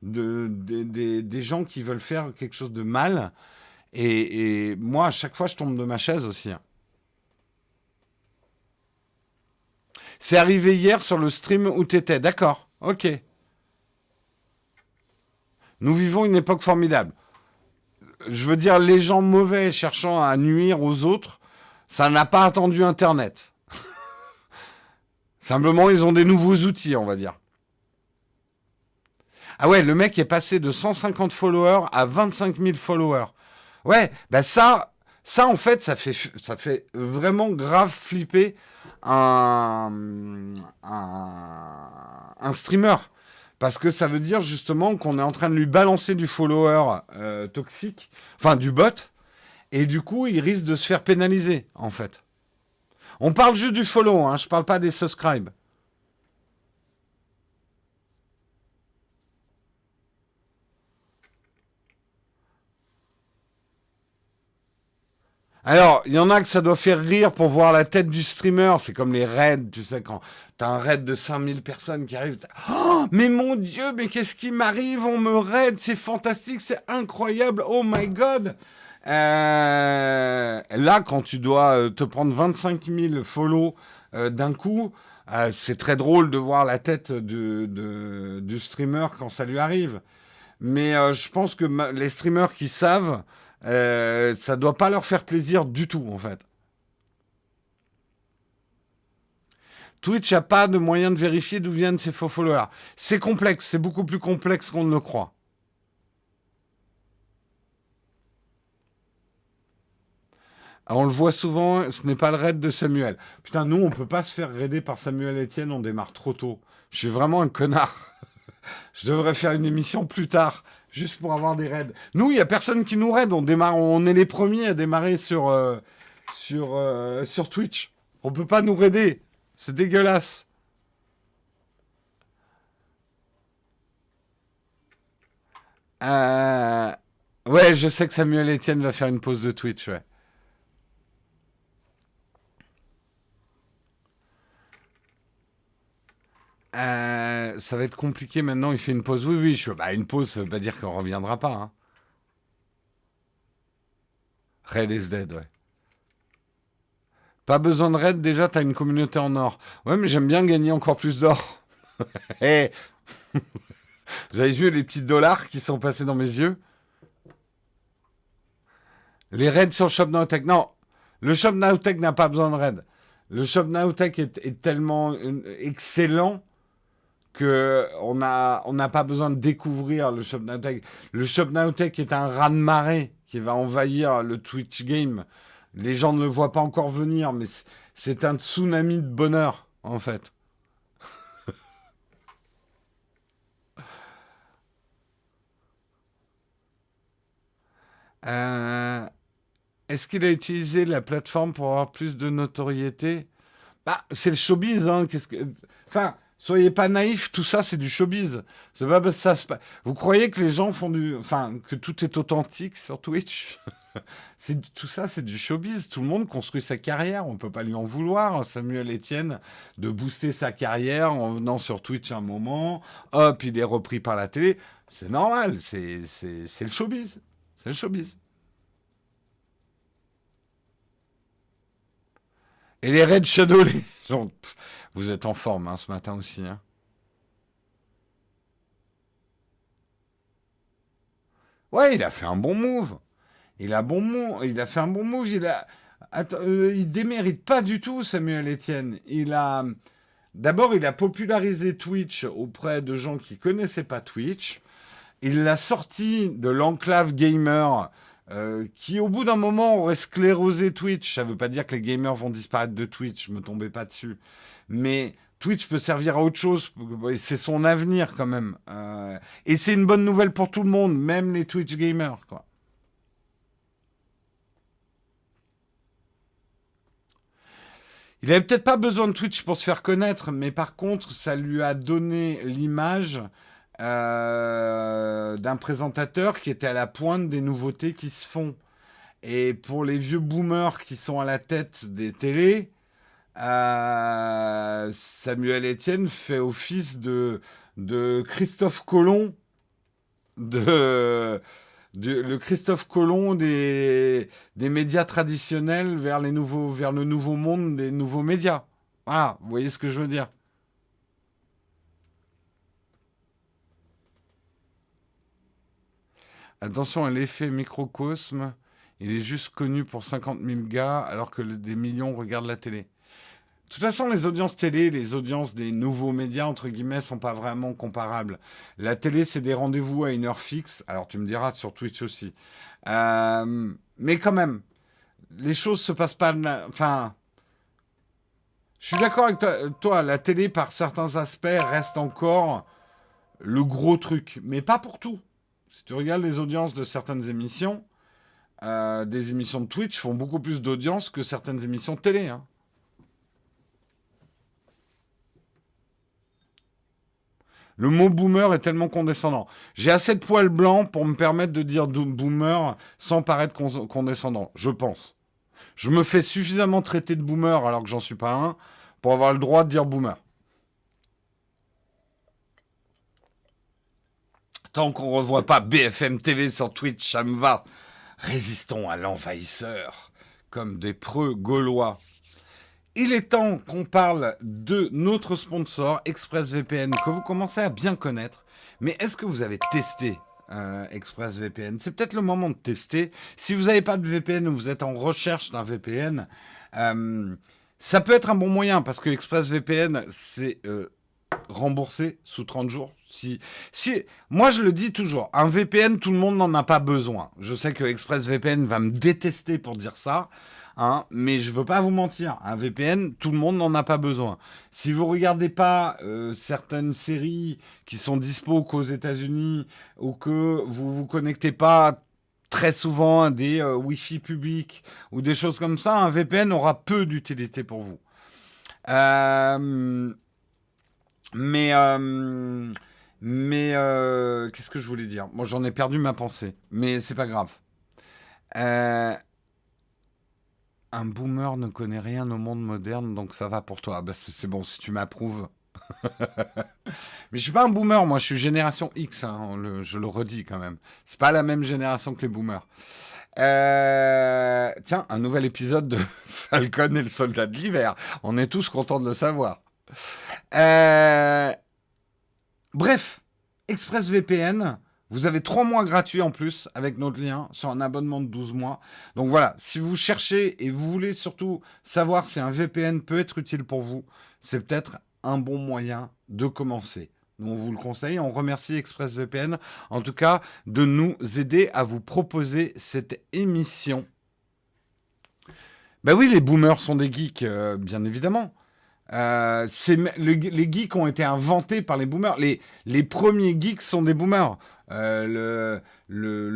des gens qui veulent faire quelque chose de mal, et moi, à chaque fois, je tombe de ma chaise aussi. Hein. C'est arrivé hier sur le stream où t'étais. D'accord, ok. Nous vivons une époque formidable. Je veux dire, les gens mauvais cherchant à nuire aux autres, ça n'a pas attendu Internet. Simplement, ils ont des nouveaux outils, on va dire. Ah ouais, le mec est passé de 150 followers à 25 000 followers. Ouais, bah ça en fait, ça fait vraiment grave flipper un streamer. Parce que ça veut dire justement qu'on est en train de lui balancer du follower toxique, enfin du bot, et du coup, il risque de se faire pénaliser, en fait. On parle juste du follow, hein, je parle pas des subscribes. Alors, il y en a que ça doit faire rire pour voir la tête du streamer. C'est comme les raids, tu sais, quand t'as un raid de 5000 personnes qui arrivent. Oh, mais mon Dieu, mais qu'est-ce qui m'arrive? On me raid, c'est fantastique, c'est incroyable. Oh my God. Là, quand tu dois te prendre 25 000 follow d'un coup, c'est très drôle de voir la tête du streamer quand ça lui arrive. Mais je pense que les streamers qui savent, ça doit pas leur faire plaisir du tout, en fait. Twitch n'a pas de moyen de vérifier d'où viennent ces faux followers. C'est complexe, c'est beaucoup plus complexe qu'on ne le croit. Alors, on le voit souvent, ce n'est pas le raid de Samuel. Putain, nous, on peut pas se faire raider par Samuel Etienne, on démarre trop tôt. Je suis vraiment un connard. Je devrais faire une émission plus tard, juste pour avoir des raids. Nous, il n'y a personne qui nous raid. On est les premiers à démarrer sur Twitch. On peut pas nous raider. C'est dégueulasse. Euh, Ouais, je sais que Samuel Etienne va faire une pause de Twitch, ouais. Ça va être compliqué maintenant, il fait une pause. Oui, oui, bah, une pause, ça veut pas dire qu'on reviendra pas. Hein. Red is dead, ouais. Pas besoin de raid, déjà, t'as une communauté en or. Ouais, mais j'aime bien gagner encore plus d'or. Hey, vous avez vu les petits dollars qui sont passés dans mes yeux? Les raids sur le Shop Now Tech. Non, le Shop Now Tech n'a pas besoin de raid. Le Shop Now Tech est tellement excellent que on n'a pas besoin de découvrir le Shop Now Tech. Le Shop Now Tech est un raz-de-marée qui va envahir le Twitch game. Les gens ne le voient pas encore venir, mais c'est un tsunami de bonheur, en fait. Euh, Est-ce qu'il a utilisé la plateforme pour avoir plus de notoriété? Bah, c'est le showbiz, hein. Enfin, soyez pas naïfs, tout ça, c'est du showbiz. C'est pas parce que ça Vous croyez que les gens font enfin, que tout est authentique sur Twitch? Tout ça, c'est du showbiz. Tout le monde construit sa carrière. On peut pas lui en vouloir, Samuel Etienne, de booster sa carrière en venant sur Twitch un moment. Hop, il est repris par la télé. C'est normal. C'est le showbiz. C'est le showbiz. Et les Red Shadow, les gens, vous êtes en forme hein, ce matin aussi. Hein. Ouais, il a fait un bon move. Il a fait un bon move. Il démérite pas du tout Samuel Etienne. D'abord, il a popularisé Twitch auprès de gens qui connaissaient pas Twitch. Il l'a sorti de l'enclave gamer qui, au bout d'un moment, aurait sclérosé Twitch. Ça veut pas dire que les gamers vont disparaître de Twitch. Me tombez pas dessus. Mais Twitch peut servir à autre chose. C'est son avenir quand même. Et c'est une bonne nouvelle pour tout le monde, même les Twitch gamers, quoi. Il avait peut-être pas besoin de Twitch pour se faire connaître, mais par contre, ça lui a donné l'image d'un présentateur qui était à la pointe des nouveautés qui se font. Et pour les vieux boomers qui sont à la tête des télés, Samuel Etienne fait office de Christophe Colomb, de, le Christophe Colomb des médias traditionnels vers le nouveau monde des nouveaux médias. Voilà, vous voyez ce que je veux dire. Attention à l'effet microcosme. Il est juste connu pour 50 000 gars alors que des millions regardent la télé. De toute façon, les audiences télé, les audiences des nouveaux médias, entre guillemets, sont pas vraiment comparables. La télé, c'est des rendez-vous à une heure fixe. Alors, tu me diras sur Twitch aussi. Mais quand même, les choses se passent pas... Enfin, je suis d'accord avec toi. La télé, par certains aspects, reste encore le gros truc. Mais pas pour tout. Si tu regardes les audiences de certaines émissions, des émissions de Twitch font beaucoup plus d'audience que certaines émissions de télé. Hein. Le mot boomer est tellement condescendant. J'ai assez de poils blancs pour me permettre de dire boomer sans paraître condescendant, je pense. Je me fais suffisamment traiter de boomer alors que j'en suis pas un pour avoir le droit de dire boomer. Tant qu'on revoit pas BFM TV sur Twitch, ça me va. Résistons à l'envahisseur, comme des preux gaulois. Il est temps qu'on parle de notre sponsor, ExpressVPN, que vous commencez à bien connaître. Mais est-ce que vous avez testé ExpressVPN? C'est peut-être le moment de tester. Si vous n'avez pas de VPN ou vous êtes en recherche d'un VPN, ça peut être un bon moyen parce que ExpressVPN, c'est remboursé sous 30 jours. Moi, je le dis toujours, un VPN, tout le monde n'en a pas besoin. Je sais que ExpressVPN va me détester pour dire ça, hein, mais je veux pas vous mentir. Un VPN, tout le monde n'en a pas besoin. Si vous regardez pas certaines séries qui sont dispo qu'aux États-Unis ou que vous vous connectez pas très souvent à des Wi-Fi publics ou des choses comme ça, un VPN aura peu d'utilité pour vous. Euh, mais qu'est-ce que je voulais dire? Moi, j'en ai perdu ma pensée, mais c'est pas grave. Euh, un boomer ne connaît rien au monde moderne, donc ça va pour toi. Ah bah, c'est bon, si tu m'approuves. Mais je suis pas un boomer, moi, je suis génération X, hein, je le redis quand même. C'est pas la même génération que les boomers. Tiens, un nouvel épisode de Falcon et le soldat de l'hiver. On est tous contents de le savoir. Euh, Bref, ExpressVPN, vous avez 3 mois gratuits en plus avec notre lien sur un abonnement de 12 mois. Donc voilà, si vous cherchez et vous voulez surtout savoir si un VPN peut être utile pour vous, c'est peut-être un bon moyen de commencer. Nous, on vous le conseille. On remercie ExpressVPN, en tout cas, de nous aider à vous proposer cette émission. Ben oui, les boomers sont des geeks, bien évidemment. Les geeks ont été inventés par les boomers. Les premiers geeks sont des boomers. Le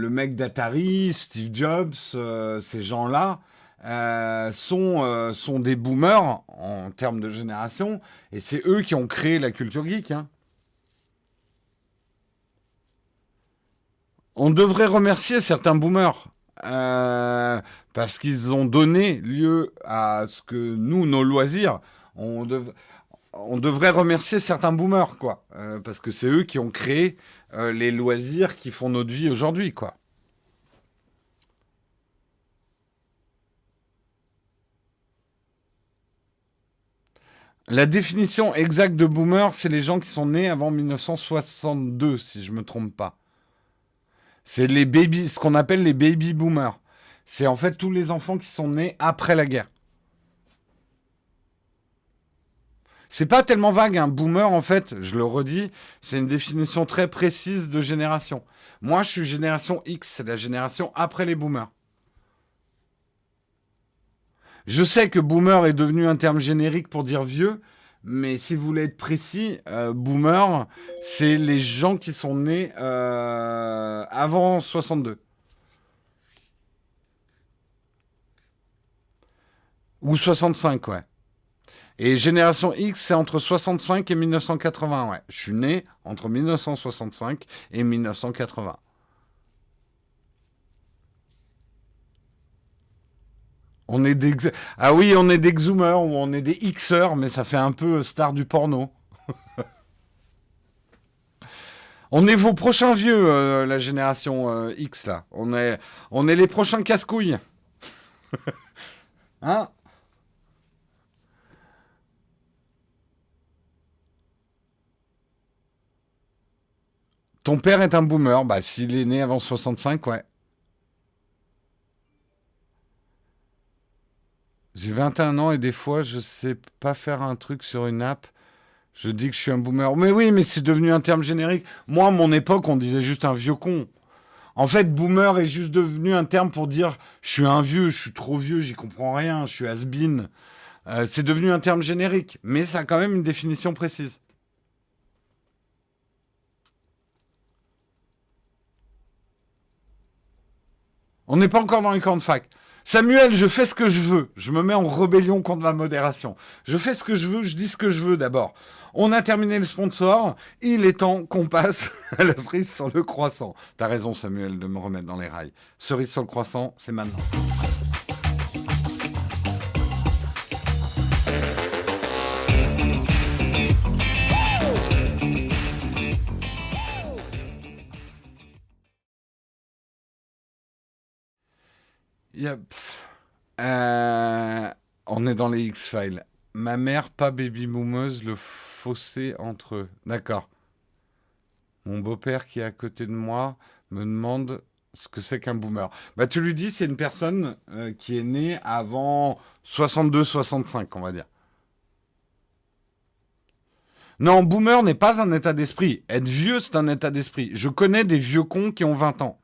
mec d'Atari, Steve Jobs, ces gens-là sont des boomers en termes de génération. Et c'est eux qui ont créé la culture geek. Hein. On devrait remercier certains boomers. Parce qu'ils ont donné lieu à ce que nous, nos loisirs, on, dev- on devrait remercier certains boomers, quoi. Parce que c'est eux qui ont créé les loisirs qui font notre vie aujourd'hui, quoi. La définition exacte de boomer, c'est les gens qui sont nés avant 1962, si je me trompe pas. C'est les baby, ce qu'on appelle les baby boomers. C'est en fait tous les enfants qui sont nés après la guerre. C'est pas tellement vague, un boomer en fait, je le redis, c'est une définition très précise de génération. Moi, je suis génération X, c'est la génération après les boomers. Je sais que boomer est devenu un terme générique pour dire vieux, mais si vous voulez être précis, boomer, c'est les gens qui sont nés avant 62. Ou 65, ouais. Et génération X, c'est entre 65 et 1980, ouais. Je suis né entre 1965 et 1980. On est des... Ah oui, on est des Xoomers ou on est des Xers, mais ça fait un peu star du porno. On est vos prochains vieux, la génération X, là. On est les prochains casse-couilles. Hein? Ton père est un boomer. Bah, s'il est né avant 65, ouais. J'ai 21 ans et des fois, je sais pas faire un truc sur une app. Je dis que je suis un boomer. Mais oui, mais c'est devenu un terme générique. Moi, à mon époque, on disait juste un vieux con. En fait, boomer est juste devenu un terme pour dire je suis un vieux, je suis trop vieux, j'y comprends rien, je suis has-been. C'est devenu un terme générique, mais ça a quand même une définition précise. On n'est pas encore dans les camps de fac. Samuel, je fais ce que je veux. Je me mets en rébellion contre ma modération. Je fais ce que je veux, je dis ce que je veux d'abord. On a terminé le sponsor. Il est temps qu'on passe à la cerise sur le croissant. T'as raison, Samuel, de me remettre dans les rails. Cerise sur le croissant, c'est maintenant. Yep. On est dans les X-Files. Ma mère, pas baby boomeuse, le fossé entre eux. D'accord. Mon beau-père qui est à côté de moi me demande ce que c'est qu'un boomer. Bah, tu lui dis, c'est une personne qui est née avant 62-65, on va dire. Non, boomer n'est pas un état d'esprit. Être vieux, c'est un état d'esprit. Je connais des vieux cons qui ont 20 ans.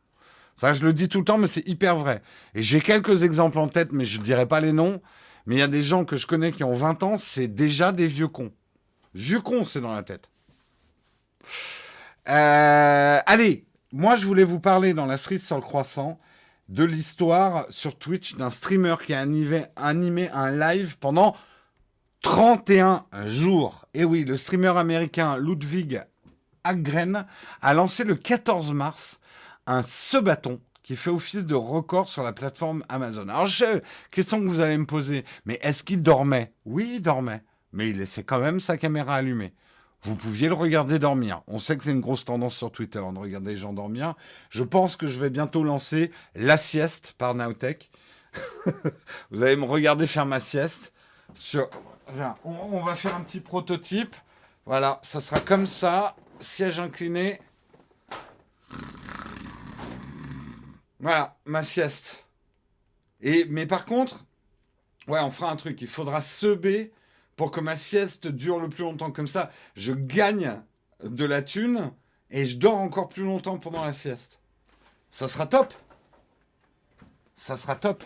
Ça, je le dis tout le temps, mais c'est hyper vrai. Et j'ai quelques exemples en tête, mais je ne dirai pas les noms. Mais il y a des gens que je connais qui ont 20 ans, c'est déjà des vieux cons. Vieux cons, c'est dans la tête. Allez, moi je voulais vous parler dans la cerise sur le croissant de l'histoire sur Twitch d'un streamer qui a animé un live pendant 31 jours. Et oui, le streamer américain Ludwig Agren a lancé le 14 mars un bâton qui fait office de record sur la plateforme Amazon. Alors, question que vous allez me poser, mais est-ce qu'il dormait? Oui, il dormait, mais il laissait quand même sa caméra allumée. Vous pouviez le regarder dormir. On sait que c'est une grosse tendance sur Twitter de regarder les gens dormir. Je pense que je vais bientôt lancer la sieste par Nowtech. Vous allez me regarder faire ma sieste. On va faire un petit prototype. Voilà, ça sera comme ça. Siège incliné. Voilà, ma sieste. Mais par contre, ouais, on fera un truc. Il faudra seber pour que ma sieste dure le plus longtemps. Comme ça, je gagne de la thune et je dors encore plus longtemps pendant la sieste. Ça sera top. Ça sera top.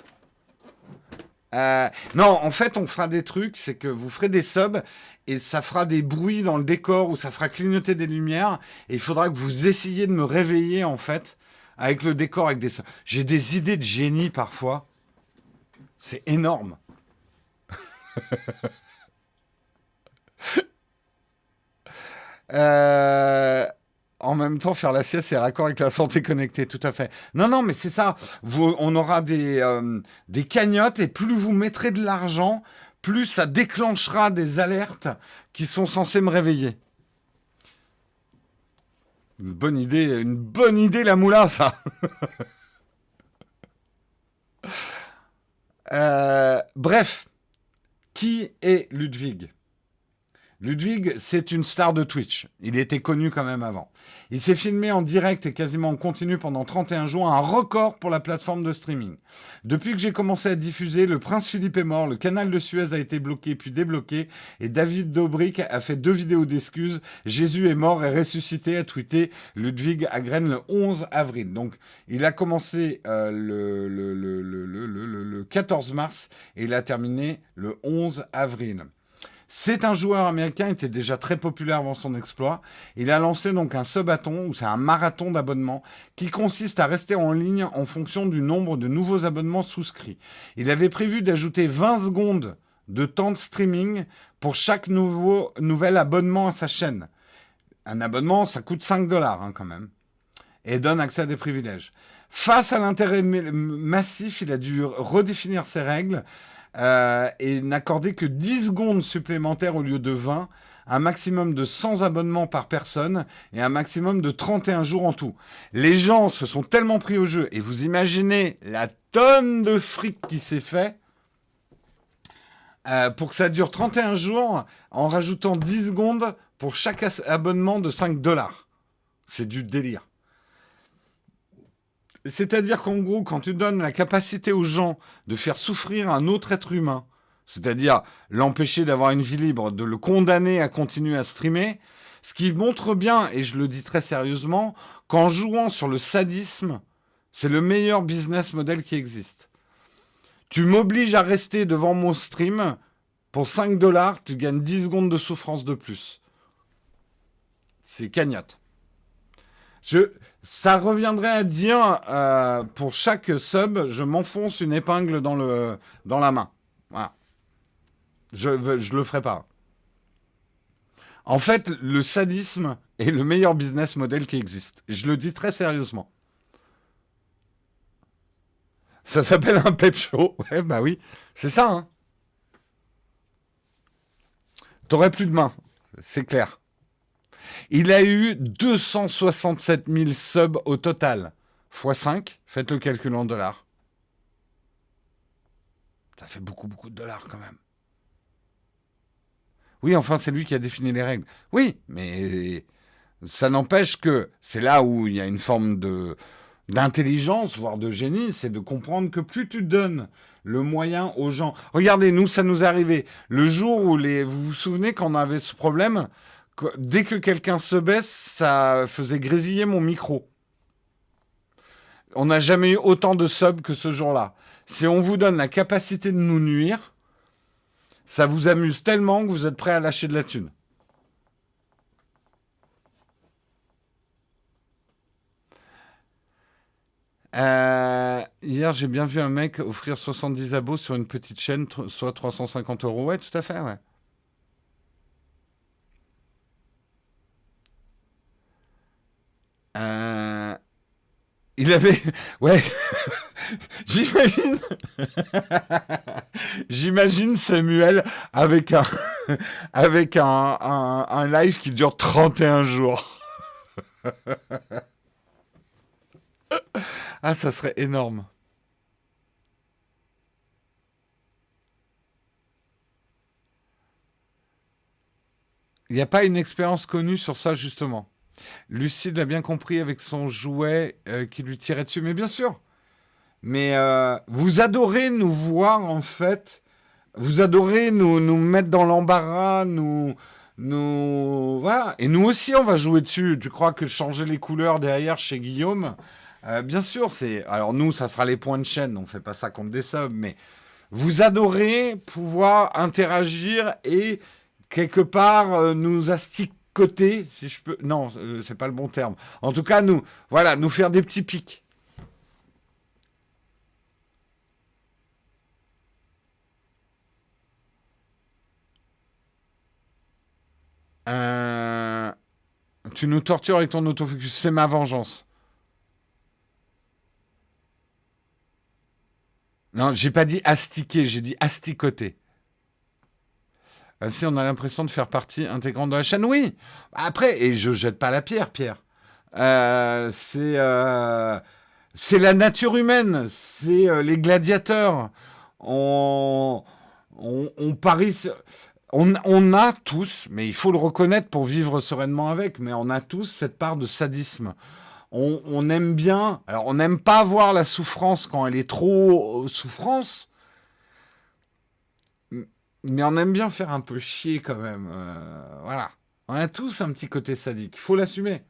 Non, en fait, on fera des trucs, c'est que vous ferez des subs et ça fera des bruits dans le décor ou ça fera clignoter des lumières et il faudra que vous essayiez de me réveiller, en fait, avec le décor, avec des subs. J'ai des idées de génie parfois. C'est énorme. Euh, En même temps, faire la sieste, c'est raccord avec la santé connectée, tout à fait. Non, non, mais c'est ça. On aura des cagnottes et plus vous mettrez de l'argent, plus ça déclenchera des alertes qui sont censées me réveiller. Une bonne idée, la moula, ça. Bref, qui est Ludwig? Ludwig, c'est une star de Twitch. Il était connu quand même avant. Il s'est filmé en direct et quasiment en continu pendant 31 jours, un record pour la plateforme de streaming. Depuis que j'ai commencé à diffuser, le prince Philippe est mort, le canal de Suez a été bloqué puis débloqué, et David Dobrik a fait 2 vidéos d'excuses. Jésus est mort et ressuscité, a tweeté Ludwig Agren le 11 avril. Donc, il a commencé le 14 mars et il a terminé le 11 avril. C'est un joueur américain, il était déjà très populaire avant son exploit. Il a lancé donc un subathon, ou c'est un marathon d'abonnements, qui consiste à rester en ligne en fonction du nombre de nouveaux abonnements souscrits. Il avait prévu d'ajouter 20 secondes de temps de streaming pour chaque nouvel abonnement à sa chaîne. Un abonnement, ça coûte 5 $ quand même, et donne accès à des privilèges. Face à l'intérêt massif, il a dû redéfinir ses règles, et n'accorder que 10 secondes supplémentaires au lieu de 20, un maximum de 100 abonnements par personne et un maximum de 31 jours en tout. Les gens se sont tellement pris au jeu, et vous imaginez la tonne de fric qui s'est fait pour que ça dure 31 jours en rajoutant 10 secondes pour chaque abonnement de 5 $. C'est du délire. C'est-à-dire qu'en gros, quand tu donnes la capacité aux gens de faire souffrir un autre être humain, c'est-à-dire l'empêcher d'avoir une vie libre, de le condamner à continuer à streamer, ce qui montre bien, et je le dis très sérieusement, qu'en jouant sur le sadisme, c'est le meilleur business model qui existe. Tu m'obliges à rester devant mon stream, pour 5 $, tu gagnes 10 secondes de souffrance de plus. C'est cagnotte. Ça reviendrait à dire, pour chaque sub, je m'enfonce une épingle dans la main. Voilà. Je le ferai pas. En fait, le sadisme est le meilleur business model qui existe. Je le dis très sérieusement. Ça s'appelle un pep show. Ouais, bah oui, c'est ça. Hein. T'aurais plus de main, c'est clair. Il a eu 267 000 subs au total. x5, faites le calcul en dollars. Ça fait beaucoup, beaucoup de dollars quand même. Oui, enfin, c'est lui qui a défini les règles. Oui, mais ça n'empêche que c'est là où il y a une forme d'intelligence, voire de génie, c'est de comprendre que plus tu donnes le moyen aux gens... Regardez, nous, ça nous est arrivé. Le jour où vous vous souvenez qu'on avait ce problème, dès que quelqu'un se baisse, ça faisait grésiller mon micro. On n'a jamais eu autant de subs que ce jour-là. Si on vous donne la capacité de nous nuire, ça vous amuse tellement que vous êtes prêt à lâcher de la thune. Hier, j'ai bien vu un mec offrir 70 abos sur une petite chaîne, soit 350 €. Ouais, tout à fait, ouais. Il avait... Ouais. J'imagine... J'imagine Samuel avec un live qui dure 31 jours. Ah, ça serait énorme. Il n'y a pas une expérience connue sur ça, justement. Lucide l'a bien compris avec son jouet qui lui tirait dessus. Mais bien sûr. Mais vous adorez nous voir, en fait. Vous adorez nous mettre dans l'embarras, voilà. Et nous aussi, on va jouer dessus. Tu crois que changer les couleurs derrière chez Guillaume, bien sûr, c'est... Alors nous, ça sera les points de chaîne. On fait pas ça contre des subs. Mais vous adorez pouvoir interagir et, quelque part, nous asticoter, si je peux... Non, c'est pas le bon terme. En tout cas, nous faire des petits pics. Tu nous tortures avec ton autofocus. C'est ma vengeance. Non, j'ai pas dit astiquer, j'ai dit asticoter. Si on a l'impression de faire partie intégrante de la chaîne, oui. Après, et je jette pas la pierre, Pierre. C'est la nature humaine, c'est les gladiateurs. On parie. On a tous, mais il faut le reconnaître pour vivre sereinement avec, mais on a tous cette part de sadisme. On aime bien, alors on n'aime pas voir la souffrance quand elle est trop souffrance, mais on aime bien faire un peu chier quand même. Voilà. On a tous un petit côté sadique, il faut l'assumer.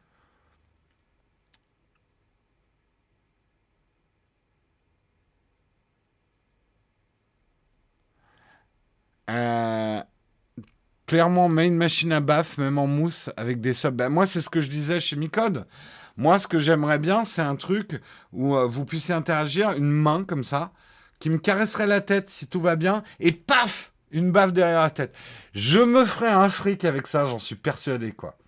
Euh, Clairement, mais une machine à baffe, même en mousse, avec des subs. Ben, moi, c'est ce que je disais chez Micode. Moi, ce que j'aimerais bien, c'est un truc où vous puissiez interagir, une main comme ça, qui me caresserait la tête si tout va bien, et paf, une baffe derrière la tête. Je me ferais un fric avec ça, j'en suis persuadé, quoi.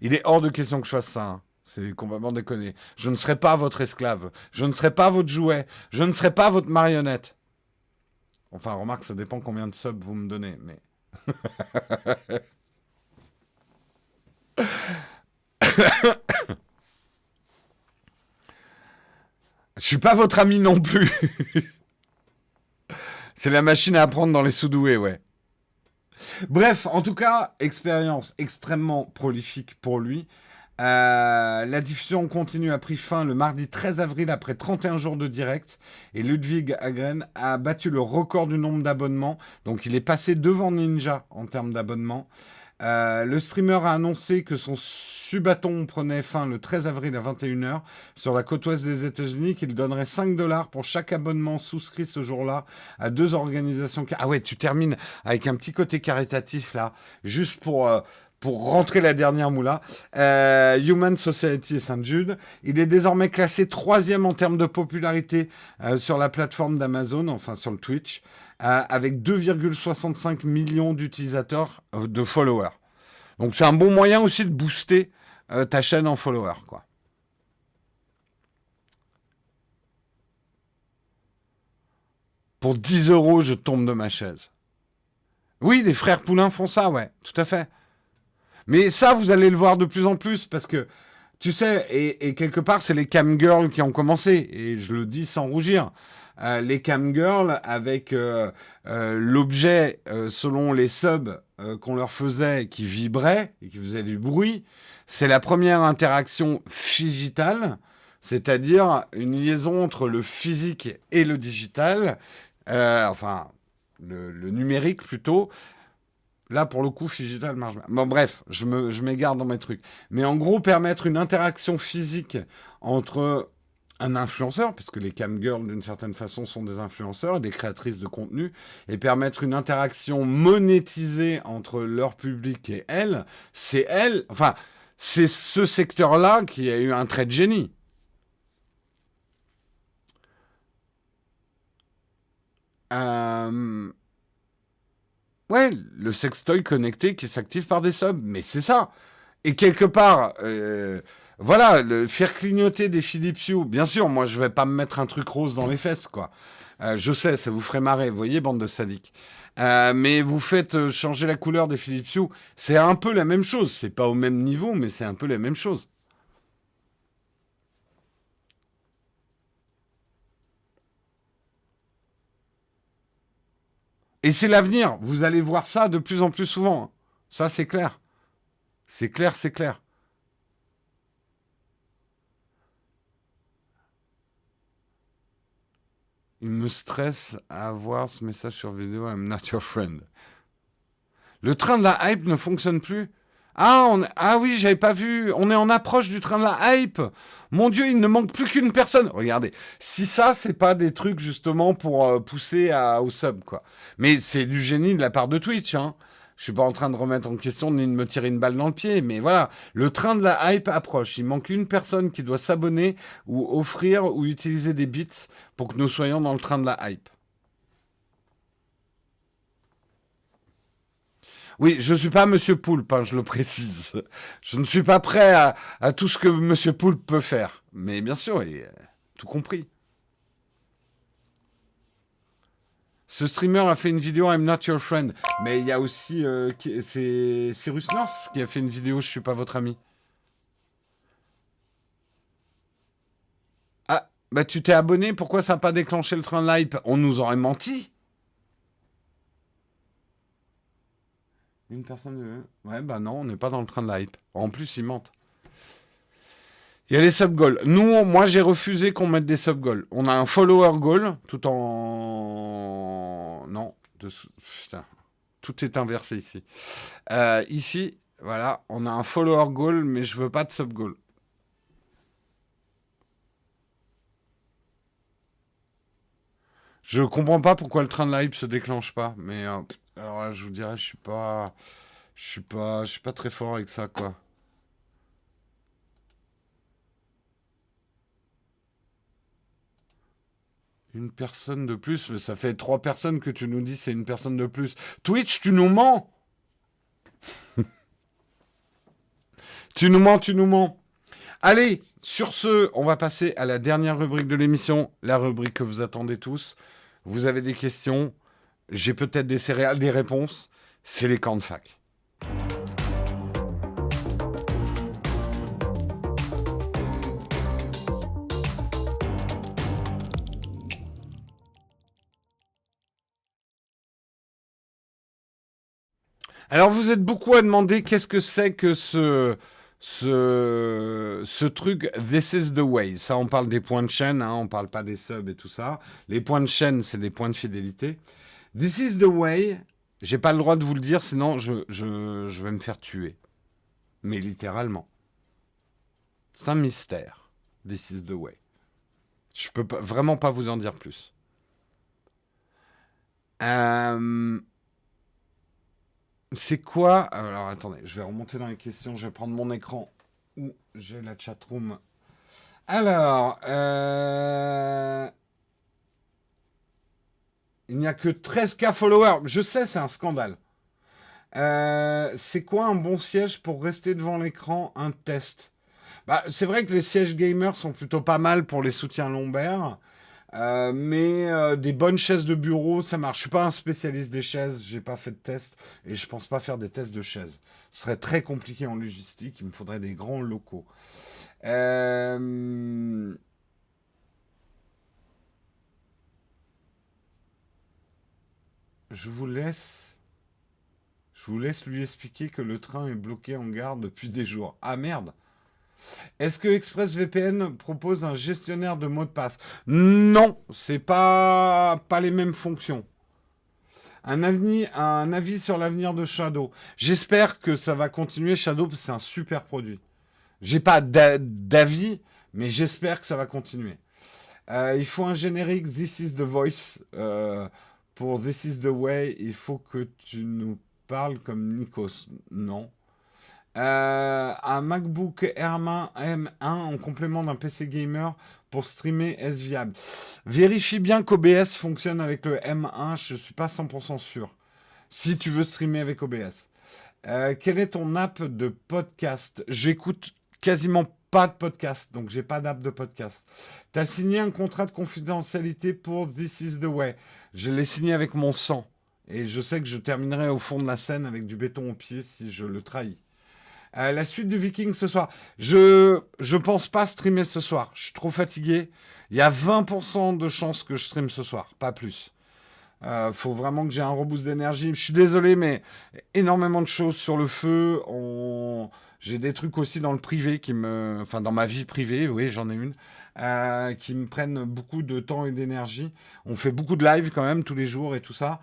Il est hors de question que je fasse ça, hein. C'est complètement déconné. Je ne serai pas votre esclave. Je ne serai pas votre jouet. Je ne serai pas votre marionnette. Enfin, remarque, ça dépend combien de subs vous me donnez, mais... Je suis pas votre ami non plus. C'est la machine à apprendre dans les sous-doués, ouais. Bref, en tout cas, expérience extrêmement prolifique pour lui. La diffusion continue a pris fin le mardi 13 avril après 31 jours de direct et Ludwig Agren a battu le record du nombre d'abonnements. Donc il est passé devant Ninja en termes d'abonnements. Le streamer a annoncé que son subathon prenait fin le 13 avril à 21h sur la côte ouest des États-Unis, qu'il donnerait 5 dollars pour chaque abonnement souscrit ce jour-là à deux organisations. Ah ouais, tu termines avec un petit côté caritatif là, juste pour rentrer la dernière moula. Human Society et Saint-Jude. Il est désormais classé troisième en termes de popularité sur la plateforme d'Amazon, enfin sur le Twitch, avec 2,65 millions d'utilisateurs, de followers. Donc c'est un bon moyen aussi de booster ta chaîne en followers, quoi. Pour 10 euros, je tombe de ma chaise. Oui, les frères Poulain font ça, ouais, tout à fait. Mais ça, vous allez le voir de plus en plus parce que, tu sais, et quelque part, c'est les cam girls qui ont commencé. Et je le dis sans rougir. Les cam girls avec l'objet, selon les subs qu'on leur faisait, qui vibrait et qui faisait du bruit, c'est la première interaction digitale, c'est-à-dire une liaison entre le physique et le digital, enfin le numérique plutôt. Là, pour le coup, digital marche bien. Bon, bref, je m'égare dans mes trucs. Mais en gros, permettre une interaction physique entre un influenceur, puisque les cam girls, d'une certaine façon, sont des influenceurs et des créatrices de contenu, et permettre une interaction monétisée entre leur public et elles, enfin, c'est ce secteur-là qui a eu un trait de génie. Euh, Ouais, le sextoy connecté qui s'active par des subs, mais c'est ça. Et quelque part, voilà, le faire clignoter des Philips Hue. Bien sûr, moi, je vais pas me mettre un truc rose dans les fesses, quoi. Je sais, ça vous ferait marrer, vous voyez, bande de sadiques. Mais vous faites changer la couleur des Philips Hue. C'est un peu la même chose. C'est pas au même niveau, mais c'est un peu la même chose. Et c'est l'avenir. Vous allez voir ça de plus en plus souvent, hein. Ça, c'est clair. C'est clair, c'est clair. Il me stresse à voir ce message sur vidéo. I'm not your friend. Le train de la hype ne fonctionne plus. Ah oui, j'avais pas vu. On est en approche du train de la hype. Mon Dieu, il ne manque plus qu'une personne. Regardez, si ça, c'est pas des trucs justement pour pousser au sub, quoi. Mais c'est du génie de la part de Twitch, hein. Je suis pas en train de remettre en question ni de me tirer une balle dans le pied, mais voilà, le train de la hype approche. Il manque une personne qui doit s'abonner ou offrir ou utiliser des bits pour que nous soyons dans le train de la hype. Oui, je ne suis pas Monsieur Poulpe, hein, je le précise. Je ne suis pas prêt à tout ce que Monsieur Poulpe peut faire. Mais bien sûr, il a tout compris. Ce streamer a fait une vidéo I'm not your friend. Mais il y a aussi... c'est Cyrus North qui a fait une vidéo Je suis pas votre ami. Ah, bah tu t'es abonné, pourquoi ça n'a pas déclenché le train de l'hype? On nous aurait menti. Une personne. Ouais, bah non, on n'est pas dans le train de la hype. En plus, ils mentent. Il y a les sub-goals. Nous, moi, j'ai refusé qu'on mette des sub-goals. On a un follower goal tout en. Non. Putain. Tout est inversé ici. Ici, voilà, on a un follower goal, mais je veux pas de sub-goal. Je comprends pas pourquoi le train de la hype se déclenche pas, mais alors là, je vous dirais, je suis pas très fort avec ça, quoi. Une personne de plus, mais ça fait 3 personnes que tu nous dis c'est une personne de plus. Twitch, tu nous mens. Tu nous mens, tu nous mens. Allez, sur ce, on va passer à la dernière rubrique de l'émission, la rubrique que vous attendez tous. Vous avez des questions, j'ai peut-être des céréales, des réponses. C'est les camps de fac. Alors vous êtes beaucoup à demander qu'est-ce que c'est que ce truc This is the way. Ça, on parle des points de chaîne, hein, on parle pas des subs et tout ça. Les points de chaîne, c'est des points de fidélité. This is the way. J'ai pas le droit de vous le dire, sinon je vais me faire tuer. Mais littéralement. C'est un mystère. This is the way. Je peux pas, vraiment pas vous en dire plus. Euh, c'est quoi? Alors attendez, je vais remonter dans les questions. Je vais prendre mon écran où j'ai la chatroom. Alors, il n'y a que 13K followers. Je sais, c'est un scandale. C'est quoi un bon siège pour rester devant l'écran? Un test. Bah, c'est vrai que les sièges gamers sont plutôt pas mal pour les soutiens lombaires. Mais des bonnes chaises de bureau, ça marche. Je suis pas un spécialiste des chaises, j'ai pas fait de test et je pense pas faire des tests de chaises. Ce serait très compliqué en logistique, il me faudrait des grands locaux. Euh, je vous laisse, je vous laisse lui expliquer que le train est bloqué en gare depuis des jours. Ah merde. Est-ce que ExpressVPN propose un gestionnaire de mots de passe? Non, c'est pas les mêmes fonctions. Un avis sur l'avenir de Shadow. J'espère que ça va continuer. Shadow, c'est un super produit. J'ai pas d'avis, mais j'espère que ça va continuer. Il faut un générique This is the voice. Pour This is the way, il faut que tu nous parles comme Nikos. Non. Un MacBook Air M1 en complément d'un PC gamer pour streamer, est-ce viable? Vérifie bien qu'OBS fonctionne avec le M1, je ne suis pas 100% sûr. Si tu veux streamer avec OBS. Quelle est ton app de podcast? J'écoute quasiment pas de podcast, donc j'ai pas d'app de podcast. Tu as signé un contrat de confidentialité pour This is the way. Je l'ai signé avec mon sang. Et je sais que je terminerai au fond de la scène avec du béton au pied si je le trahis. La suite du Viking ce soir. Je pense pas streamer ce soir. Je suis trop fatigué. Il y a 20% de chances que je stream ce soir, pas plus. Faut vraiment que j'ai un reboost d'énergie. Je suis désolé, mais énormément de choses sur le feu. J'ai des trucs aussi dans le privé enfin dans ma vie privée, oui, j'en ai une, qui me prennent beaucoup de temps et d'énergie. On fait beaucoup de live quand même tous les jours et tout ça.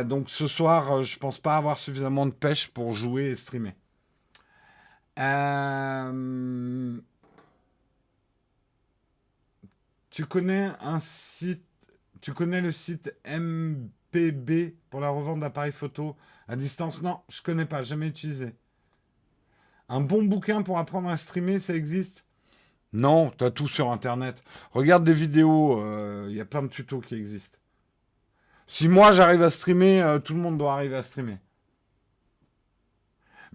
Donc ce soir, je pense pas avoir suffisamment de pêche pour jouer et streamer. Euh, tu connais un site, tu connais le site MPB pour la revente d'appareils photo à distance? Non, je connais pas, jamais utilisé. Un bon bouquin pour apprendre à streamer, ça existe? Non, t'as tout sur Internet. Regarde des vidéos, il y a plein de tutos qui existent. Si moi j'arrive à streamer, tout le monde doit arriver à streamer.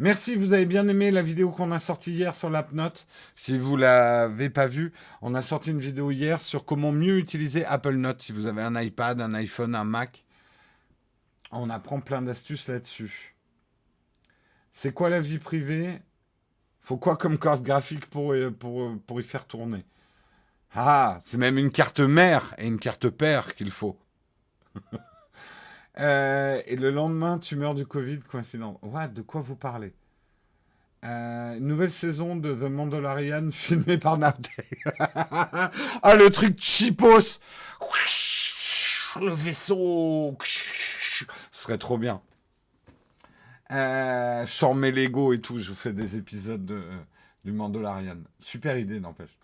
Merci, vous avez bien aimé la vidéo qu'on a sortie hier sur l'AppNote. Si vous l'avez pas vue, on a sorti une vidéo hier sur comment mieux utiliser Apple Note. Si vous avez un iPad, un iPhone, un Mac, on apprend plein d'astuces là-dessus. C'est quoi la vie privée? Faut quoi comme carte graphique pour y faire tourner? Ah, c'est même une carte mère et une carte père qu'il faut. Et le lendemain, tu meurs du Covid, coïncident. What, de quoi vous parlez? Nouvelle saison de The Mandalorian filmée par Naotech. Ah, le truc cheapos. Le vaisseau. Ce serait trop bien. Je sors mes Lego et tout. Je vous fais des épisodes du Mandalorian. Super idée, n'empêche.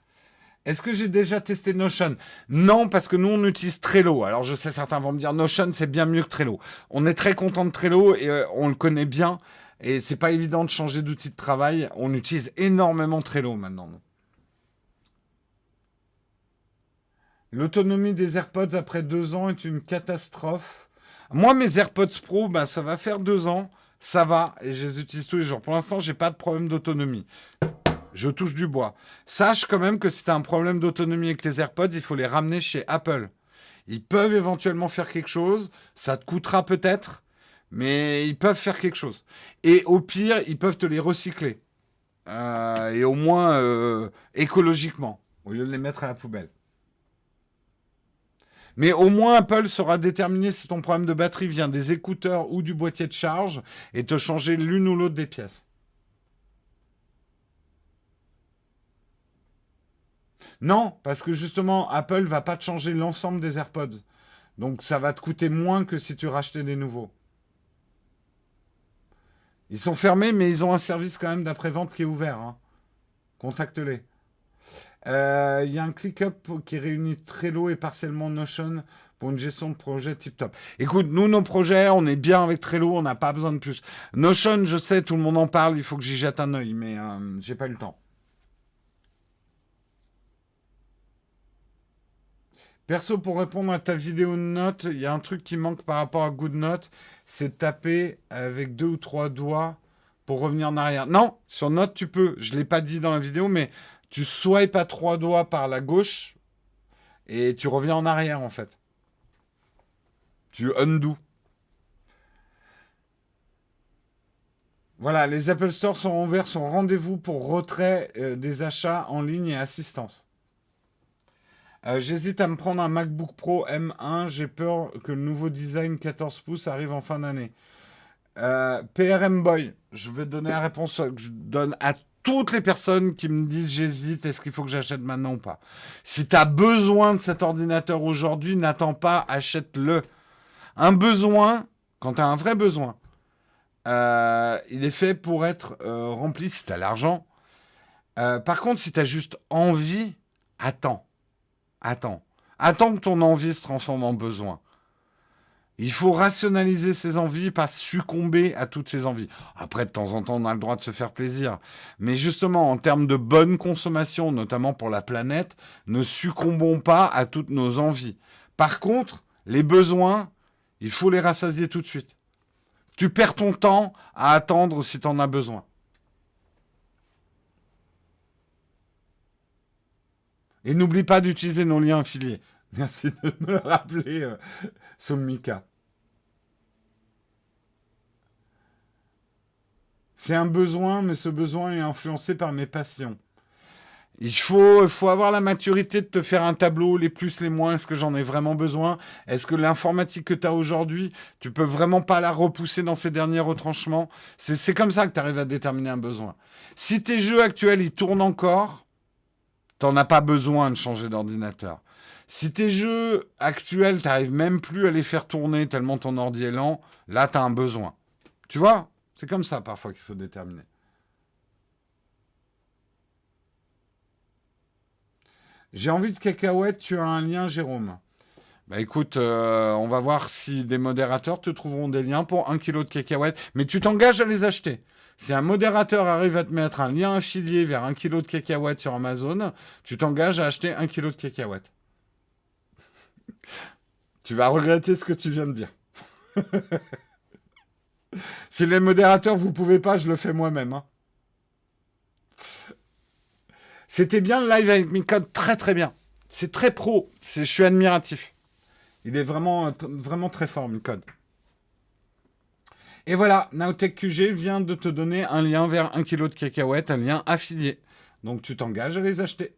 Est-ce que j'ai déjà testé Notion? Non, parce que nous, on utilise Trello. Alors, je sais, certains vont me dire, Notion, c'est bien mieux que Trello. On est très content de Trello et on le connaît bien. Et c'est pas évident de changer d'outil de travail. On utilise énormément Trello maintenant. L'autonomie des AirPods après 2 ans est une catastrophe. Moi, mes AirPods Pro, bah, ça va faire 2 ans. Ça va. Et je les utilise tous les jours. Pour l'instant, j'ai pas de problème d'autonomie. Je touche du bois. Sache quand même que si tu as un problème d'autonomie avec tes AirPods, il faut les ramener chez Apple. Ils peuvent éventuellement faire quelque chose. Ça te coûtera peut-être, mais ils peuvent faire quelque chose. Et au pire, ils peuvent te les recycler. Et au moins écologiquement, au lieu de les mettre à la poubelle. Mais au moins, Apple saura déterminer si ton problème de batterie vient des écouteurs ou du boîtier de charge et te changer l'une ou l'autre des pièces. Non, parce que justement, Apple va pas te changer l'ensemble des AirPods. Donc ça va te coûter moins que si tu rachetais des nouveaux. Ils sont fermés, mais ils ont un service quand même d'après-vente qui est ouvert, hein. Contacte-les. Il y a un ClickUp qui réunit Trello et partiellement Notion pour une gestion de projet tip-top. Écoute, nous, nos projets, on est bien avec Trello, on n'a pas besoin de plus. Notion, je sais, tout le monde en parle, il faut que j'y jette un œil, mais j'ai pas eu le temps. Perso, pour répondre à ta vidéo de notes, il y a un truc qui manque par rapport à GoodNote, c'est de taper avec 2 ou 3 doigts pour revenir en arrière. Non, sur Note, tu peux. Je ne l'ai pas dit dans la vidéo, mais tu swipes à 3 doigts par la gauche et tu reviens en arrière, en fait. Tu undo. Voilà, les Apple Store sont ouverts, sont rendez-vous pour retrait des achats en ligne et assistance. J'hésite à me prendre un MacBook Pro M1. J'ai peur que le nouveau design 14 pouces arrive en fin d'année. PRM Boy, je vais donner la réponse que je donne à toutes les personnes qui me disent j'hésite, est-ce qu'il faut que j'achète maintenant ou pas. Si tu as besoin de cet ordinateur aujourd'hui, n'attends pas, achète-le. Un besoin, quand tu as un vrai besoin, il est fait pour être rempli si tu as l'argent. Par contre, si tu as juste envie, attends. Attends. Attends que ton envie se transforme en besoin. Il faut rationaliser ses envies, pas succomber à toutes ses envies. Après, de temps en temps, on a le droit de se faire plaisir. Mais justement, en termes de bonne consommation, notamment pour la planète, ne succombons pas à toutes nos envies. Par contre, les besoins, il faut les rassasier tout de suite. Tu perds ton temps à attendre si tu en as besoin. Et n'oublie pas d'utiliser nos liens affiliés. Merci de me le rappeler, Soumika. C'est un besoin, mais ce besoin est influencé par mes passions. Il faut avoir la maturité de te faire un tableau, les plus, les moins. Est-ce que j'en ai vraiment besoin? Est-ce que l'informatique que tu as aujourd'hui, tu peux vraiment pas la repousser dans ces derniers retranchements? C'est comme ça que tu arrives à déterminer un besoin. Si tes jeux actuels, ils tournent encore, t'en as pas besoin de changer d'ordinateur. Si tes jeux actuels, t'arrives même plus à les faire tourner tellement ton ordi est lent, là, tu as un besoin. Tu vois? C'est comme ça parfois qu'il faut déterminer. J'ai envie de cacahuètes, tu as un lien, Jérôme. Bah écoute, on va voir si des modérateurs te trouveront des liens pour 1 kilo de cacahuètes. Mais tu t'engages à les acheter. Si un modérateur arrive à te mettre un lien affilié vers 1 kilo de cacahuètes sur Amazon, tu t'engages à acheter 1 kilo de cacahuètes. Tu vas regretter ce que tu viens de dire. Si les modérateurs, vous pouvez pas, je le fais moi-même, hein. C'était bien le live avec Micode, très très bien. C'est très pro, je suis admiratif. Il est vraiment, vraiment très fort, Micode. Et voilà, Nowtech QG vient de te donner un lien vers 1 kilo de cacahuètes, un lien affilié. Donc tu t'engages à les acheter.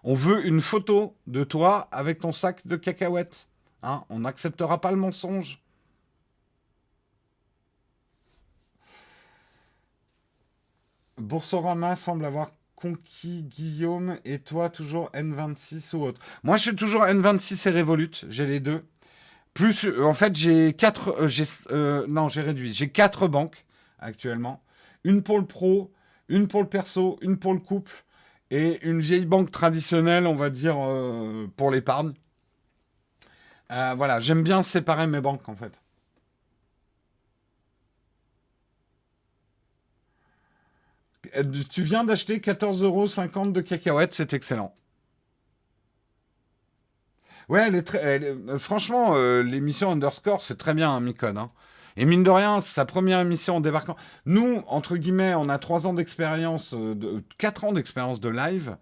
On veut une photo de toi avec ton sac de cacahuètes. Hein, on n'acceptera pas le mensonge. Boursorama semble avoir conquis Guillaume et toi toujours N26 ou autre. Moi je suis toujours N26 et Revolut, j'ai les deux. Plus, en fait j'ai quatre, non j'ai réduit, j'ai quatre banques actuellement. Une pour le pro, une pour le perso, une pour le couple et une vieille banque traditionnelle, on va dire, pour l'épargne. Voilà, j'aime bien séparer mes banques en fait. Tu viens d'acheter 14,50 € de cacahuètes, c'est excellent. Ouais, franchement, l'émission Underscore, c'est très bien, hein, Micode. Hein. Et mine de rien, c'est sa première émission en débarquant. Nous, entre guillemets, on a 3 ans d'expérience, 4 ans d'expérience de live.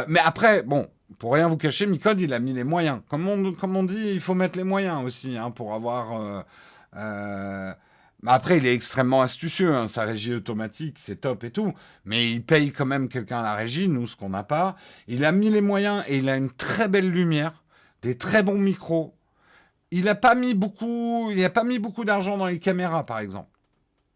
Mais après, bon, pour rien vous cacher, Micode, il a mis les moyens. Comme on dit, il faut mettre les moyens aussi, hein, pour avoir... mais après, il est extrêmement astucieux, hein, sa régie automatique, c'est top et tout. Mais il paye quand même quelqu'un à la régie, nous, ce qu'on n'a pas. Il a mis les moyens et il a une très belle lumière, des très bons micros. Il a pas mis beaucoup d'argent dans les caméras, par exemple.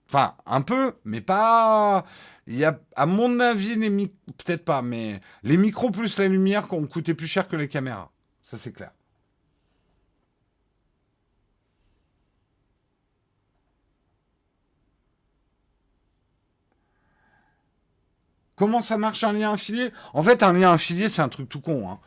Enfin, un peu, mais pas. Il y a, à mon avis, peut-être pas, mais les micros plus la lumière ont coûté plus cher que les caméras. Ça, c'est clair. Comment ça marche un lien affilié? En fait, un lien affilié, c'est un truc tout con. Hein.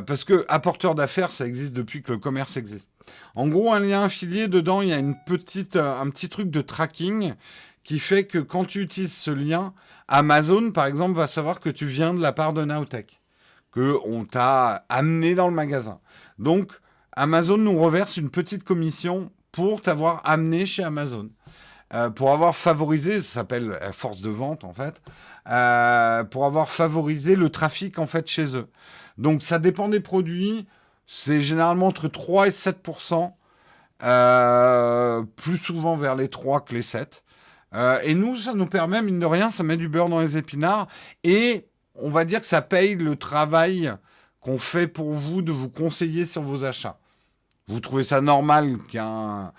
Parce que apporteur d'affaires, ça existe depuis que le commerce existe. En gros, un lien affilié, dedans, il y a un petit truc de tracking qui fait que quand tu utilises ce lien, Amazon, par exemple, va savoir que tu viens de la part de Nowtech, que on t'a amené dans le magasin. Donc, Amazon nous reverse une petite commission pour t'avoir amené chez Amazon. Pour avoir favorisé, ça s'appelle force de vente en fait, pour avoir favorisé le trafic en fait chez eux. Donc ça dépend des produits, c'est généralement entre 3 et 7%, plus souvent vers les 3 que les 7. Et nous, ça nous permet, mine de rien, ça met du beurre dans les épinards, et on va dire que ça paye le travail qu'on fait pour vous de vous conseiller sur vos achats. Vous trouvez ça normal qu'un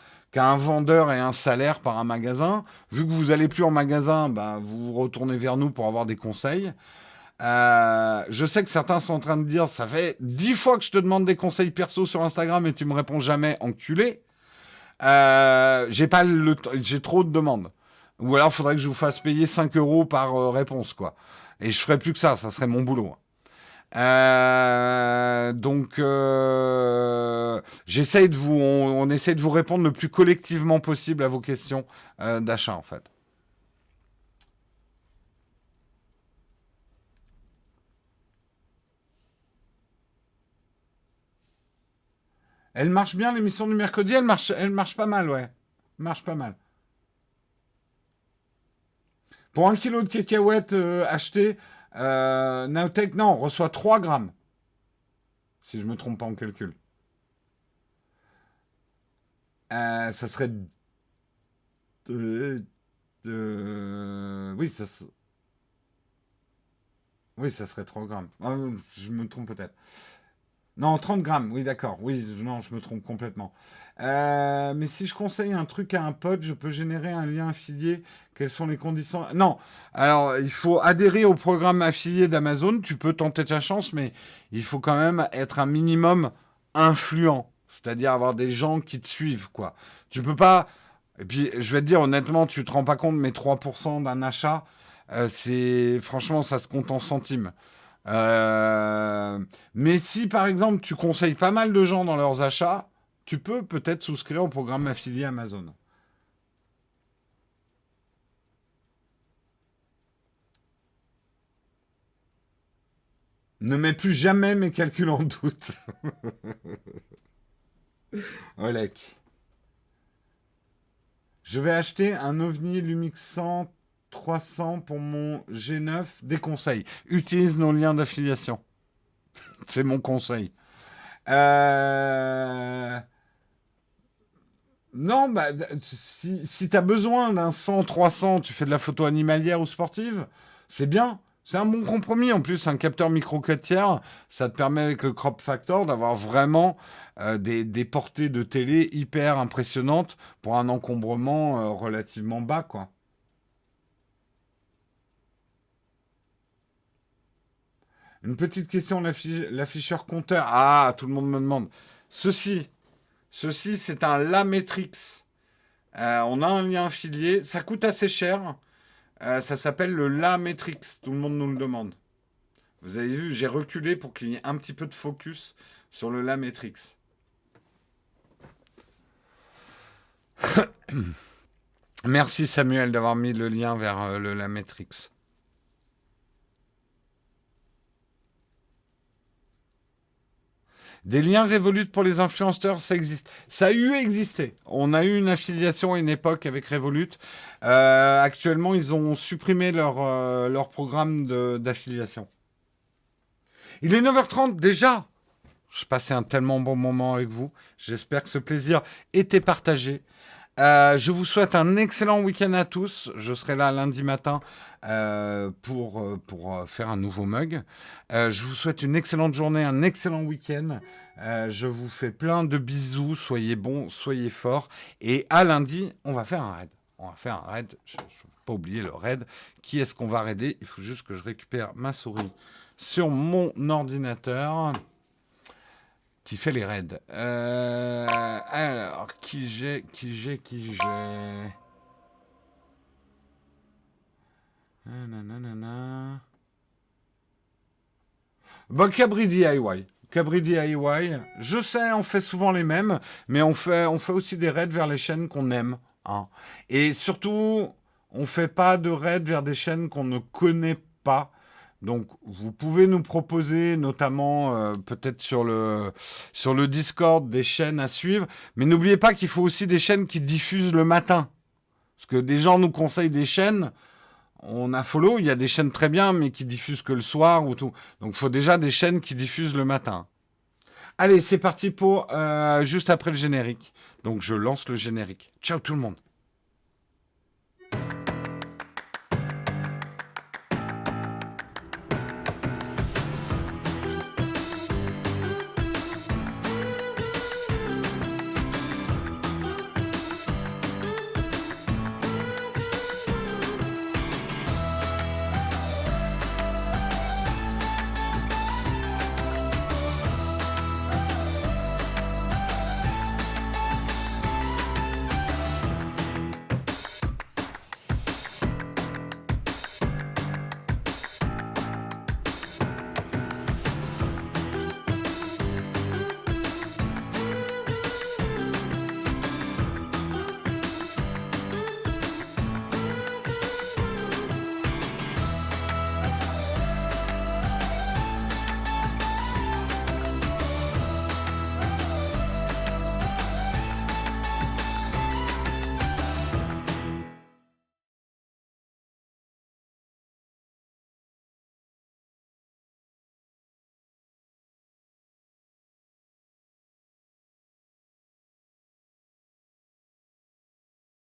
vendeur ait un salaire par un magasin. Vu que vous allez plus en magasin, bah, vous vous retournez vers nous pour avoir des conseils. Je sais que certains sont en train de dire, ça fait 10 fois que je te demande des conseils perso sur Instagram et tu me réponds jamais, enculé. J'ai pas j'ai trop de demandes. Ou alors, il faudrait que je vous fasse payer 5 € par réponse, quoi. Et je ferais plus que ça serait mon boulot. Donc, on essaie de vous répondre le plus collectivement possible à vos questions d'achat, en fait. Elle marche bien, l'émission du mercredi, elle marche pas mal, ouais. Marche pas mal. Pour 1 kilo de cacahuètes achetées, Nowtech, non, reçoit 3 grammes, si je me trompe pas en calcul. Ça serait... oui, oui, ça serait 3 grammes. Ah, je me trompe peut-être. Non, 30 grammes, oui, d'accord. Oui, non, je me trompe complètement. Mais si je conseille un truc à un pote, je peux générer un lien affilié. Quelles sont les conditions? Non, alors il faut adhérer au programme affilié d'Amazon. Tu peux tenter ta chance, mais il faut quand même être un minimum influent. C'est-à-dire avoir des gens qui te suivent, quoi. Tu peux pas. Et puis, je vais te dire, honnêtement, tu te rends pas compte, mais 3% d'un achat, c'est. Franchement, ça se compte en centimes. Euh, mais si par exemple tu conseilles pas mal de gens dans leurs achats, tu peux peut-être souscrire au programme affilié Amazon. Ne mets plus jamais mes calculs en doute. Olek. Je vais acheter un OVNI Lumix 100 300 pour mon G9. Des conseils. Utilise nos liens d'affiliation. C'est mon conseil. Euh, Non, bah, si tu as besoin d'un 100, 300, tu fais de la photo animalière ou sportive, c'est bien. C'est un bon compromis. En plus, un capteur micro 4 tiers, ça te permet avec le crop factor d'avoir vraiment des portées de télé hyper impressionnantes pour un encombrement relativement bas, quoi. Une petite question, l'afficheur compteur. Ah, tout le monde me demande. Ceci, ceci, c'est un Lametrix. On a un lien affilié. Ça coûte assez cher. Ça s'appelle le Lametrix. Tout le monde nous le demande. Vous avez vu, j'ai reculé pour qu'il y ait un petit peu de focus sur le Lametrix. Merci Samuel d'avoir mis le lien vers le Lametrix. Des liens Revolut pour les influenceurs, ça existe. Ça a eu existé. On a eu une affiliation à une époque avec Revolut. Actuellement, ils ont supprimé leur programme d'affiliation. Il est 9h30 déjà. Je passais un tellement bon moment avec vous. J'espère que ce plaisir était partagé. Je vous souhaite un excellent week-end à tous. Je serai là lundi matin pour faire un nouveau mug. Je vous souhaite une excellente journée, un excellent week-end. Je vous fais plein de bisous. Soyez bons, soyez forts. Et à lundi, on va faire un raid. On va faire un raid. Je ne vais pas oublier le raid. Qui est-ce qu'on va raider? Il faut juste que je récupère ma souris sur mon ordinateur qui fait les raids. Alors, qui j'ai. Nanana. Bah, Cabri DIY. Cabri DIY. Je sais, on fait souvent les mêmes, mais on fait aussi des raids vers les chaînes qu'on aime. Hein. Et surtout, on fait pas de raids vers des chaînes qu'on ne connaît pas. Donc, vous pouvez nous proposer, notamment peut-être sur le Discord, des chaînes à suivre. Mais n'oubliez pas qu'il faut aussi des chaînes qui diffusent le matin. Parce que des gens nous conseillent des chaînes. On a follow, il y a des chaînes très bien, mais qui diffusent que le soir ou tout. Donc, il faut déjà des chaînes qui diffusent le matin. Allez, c'est parti pour juste après le générique. Donc, je lance le générique. Ciao tout le monde.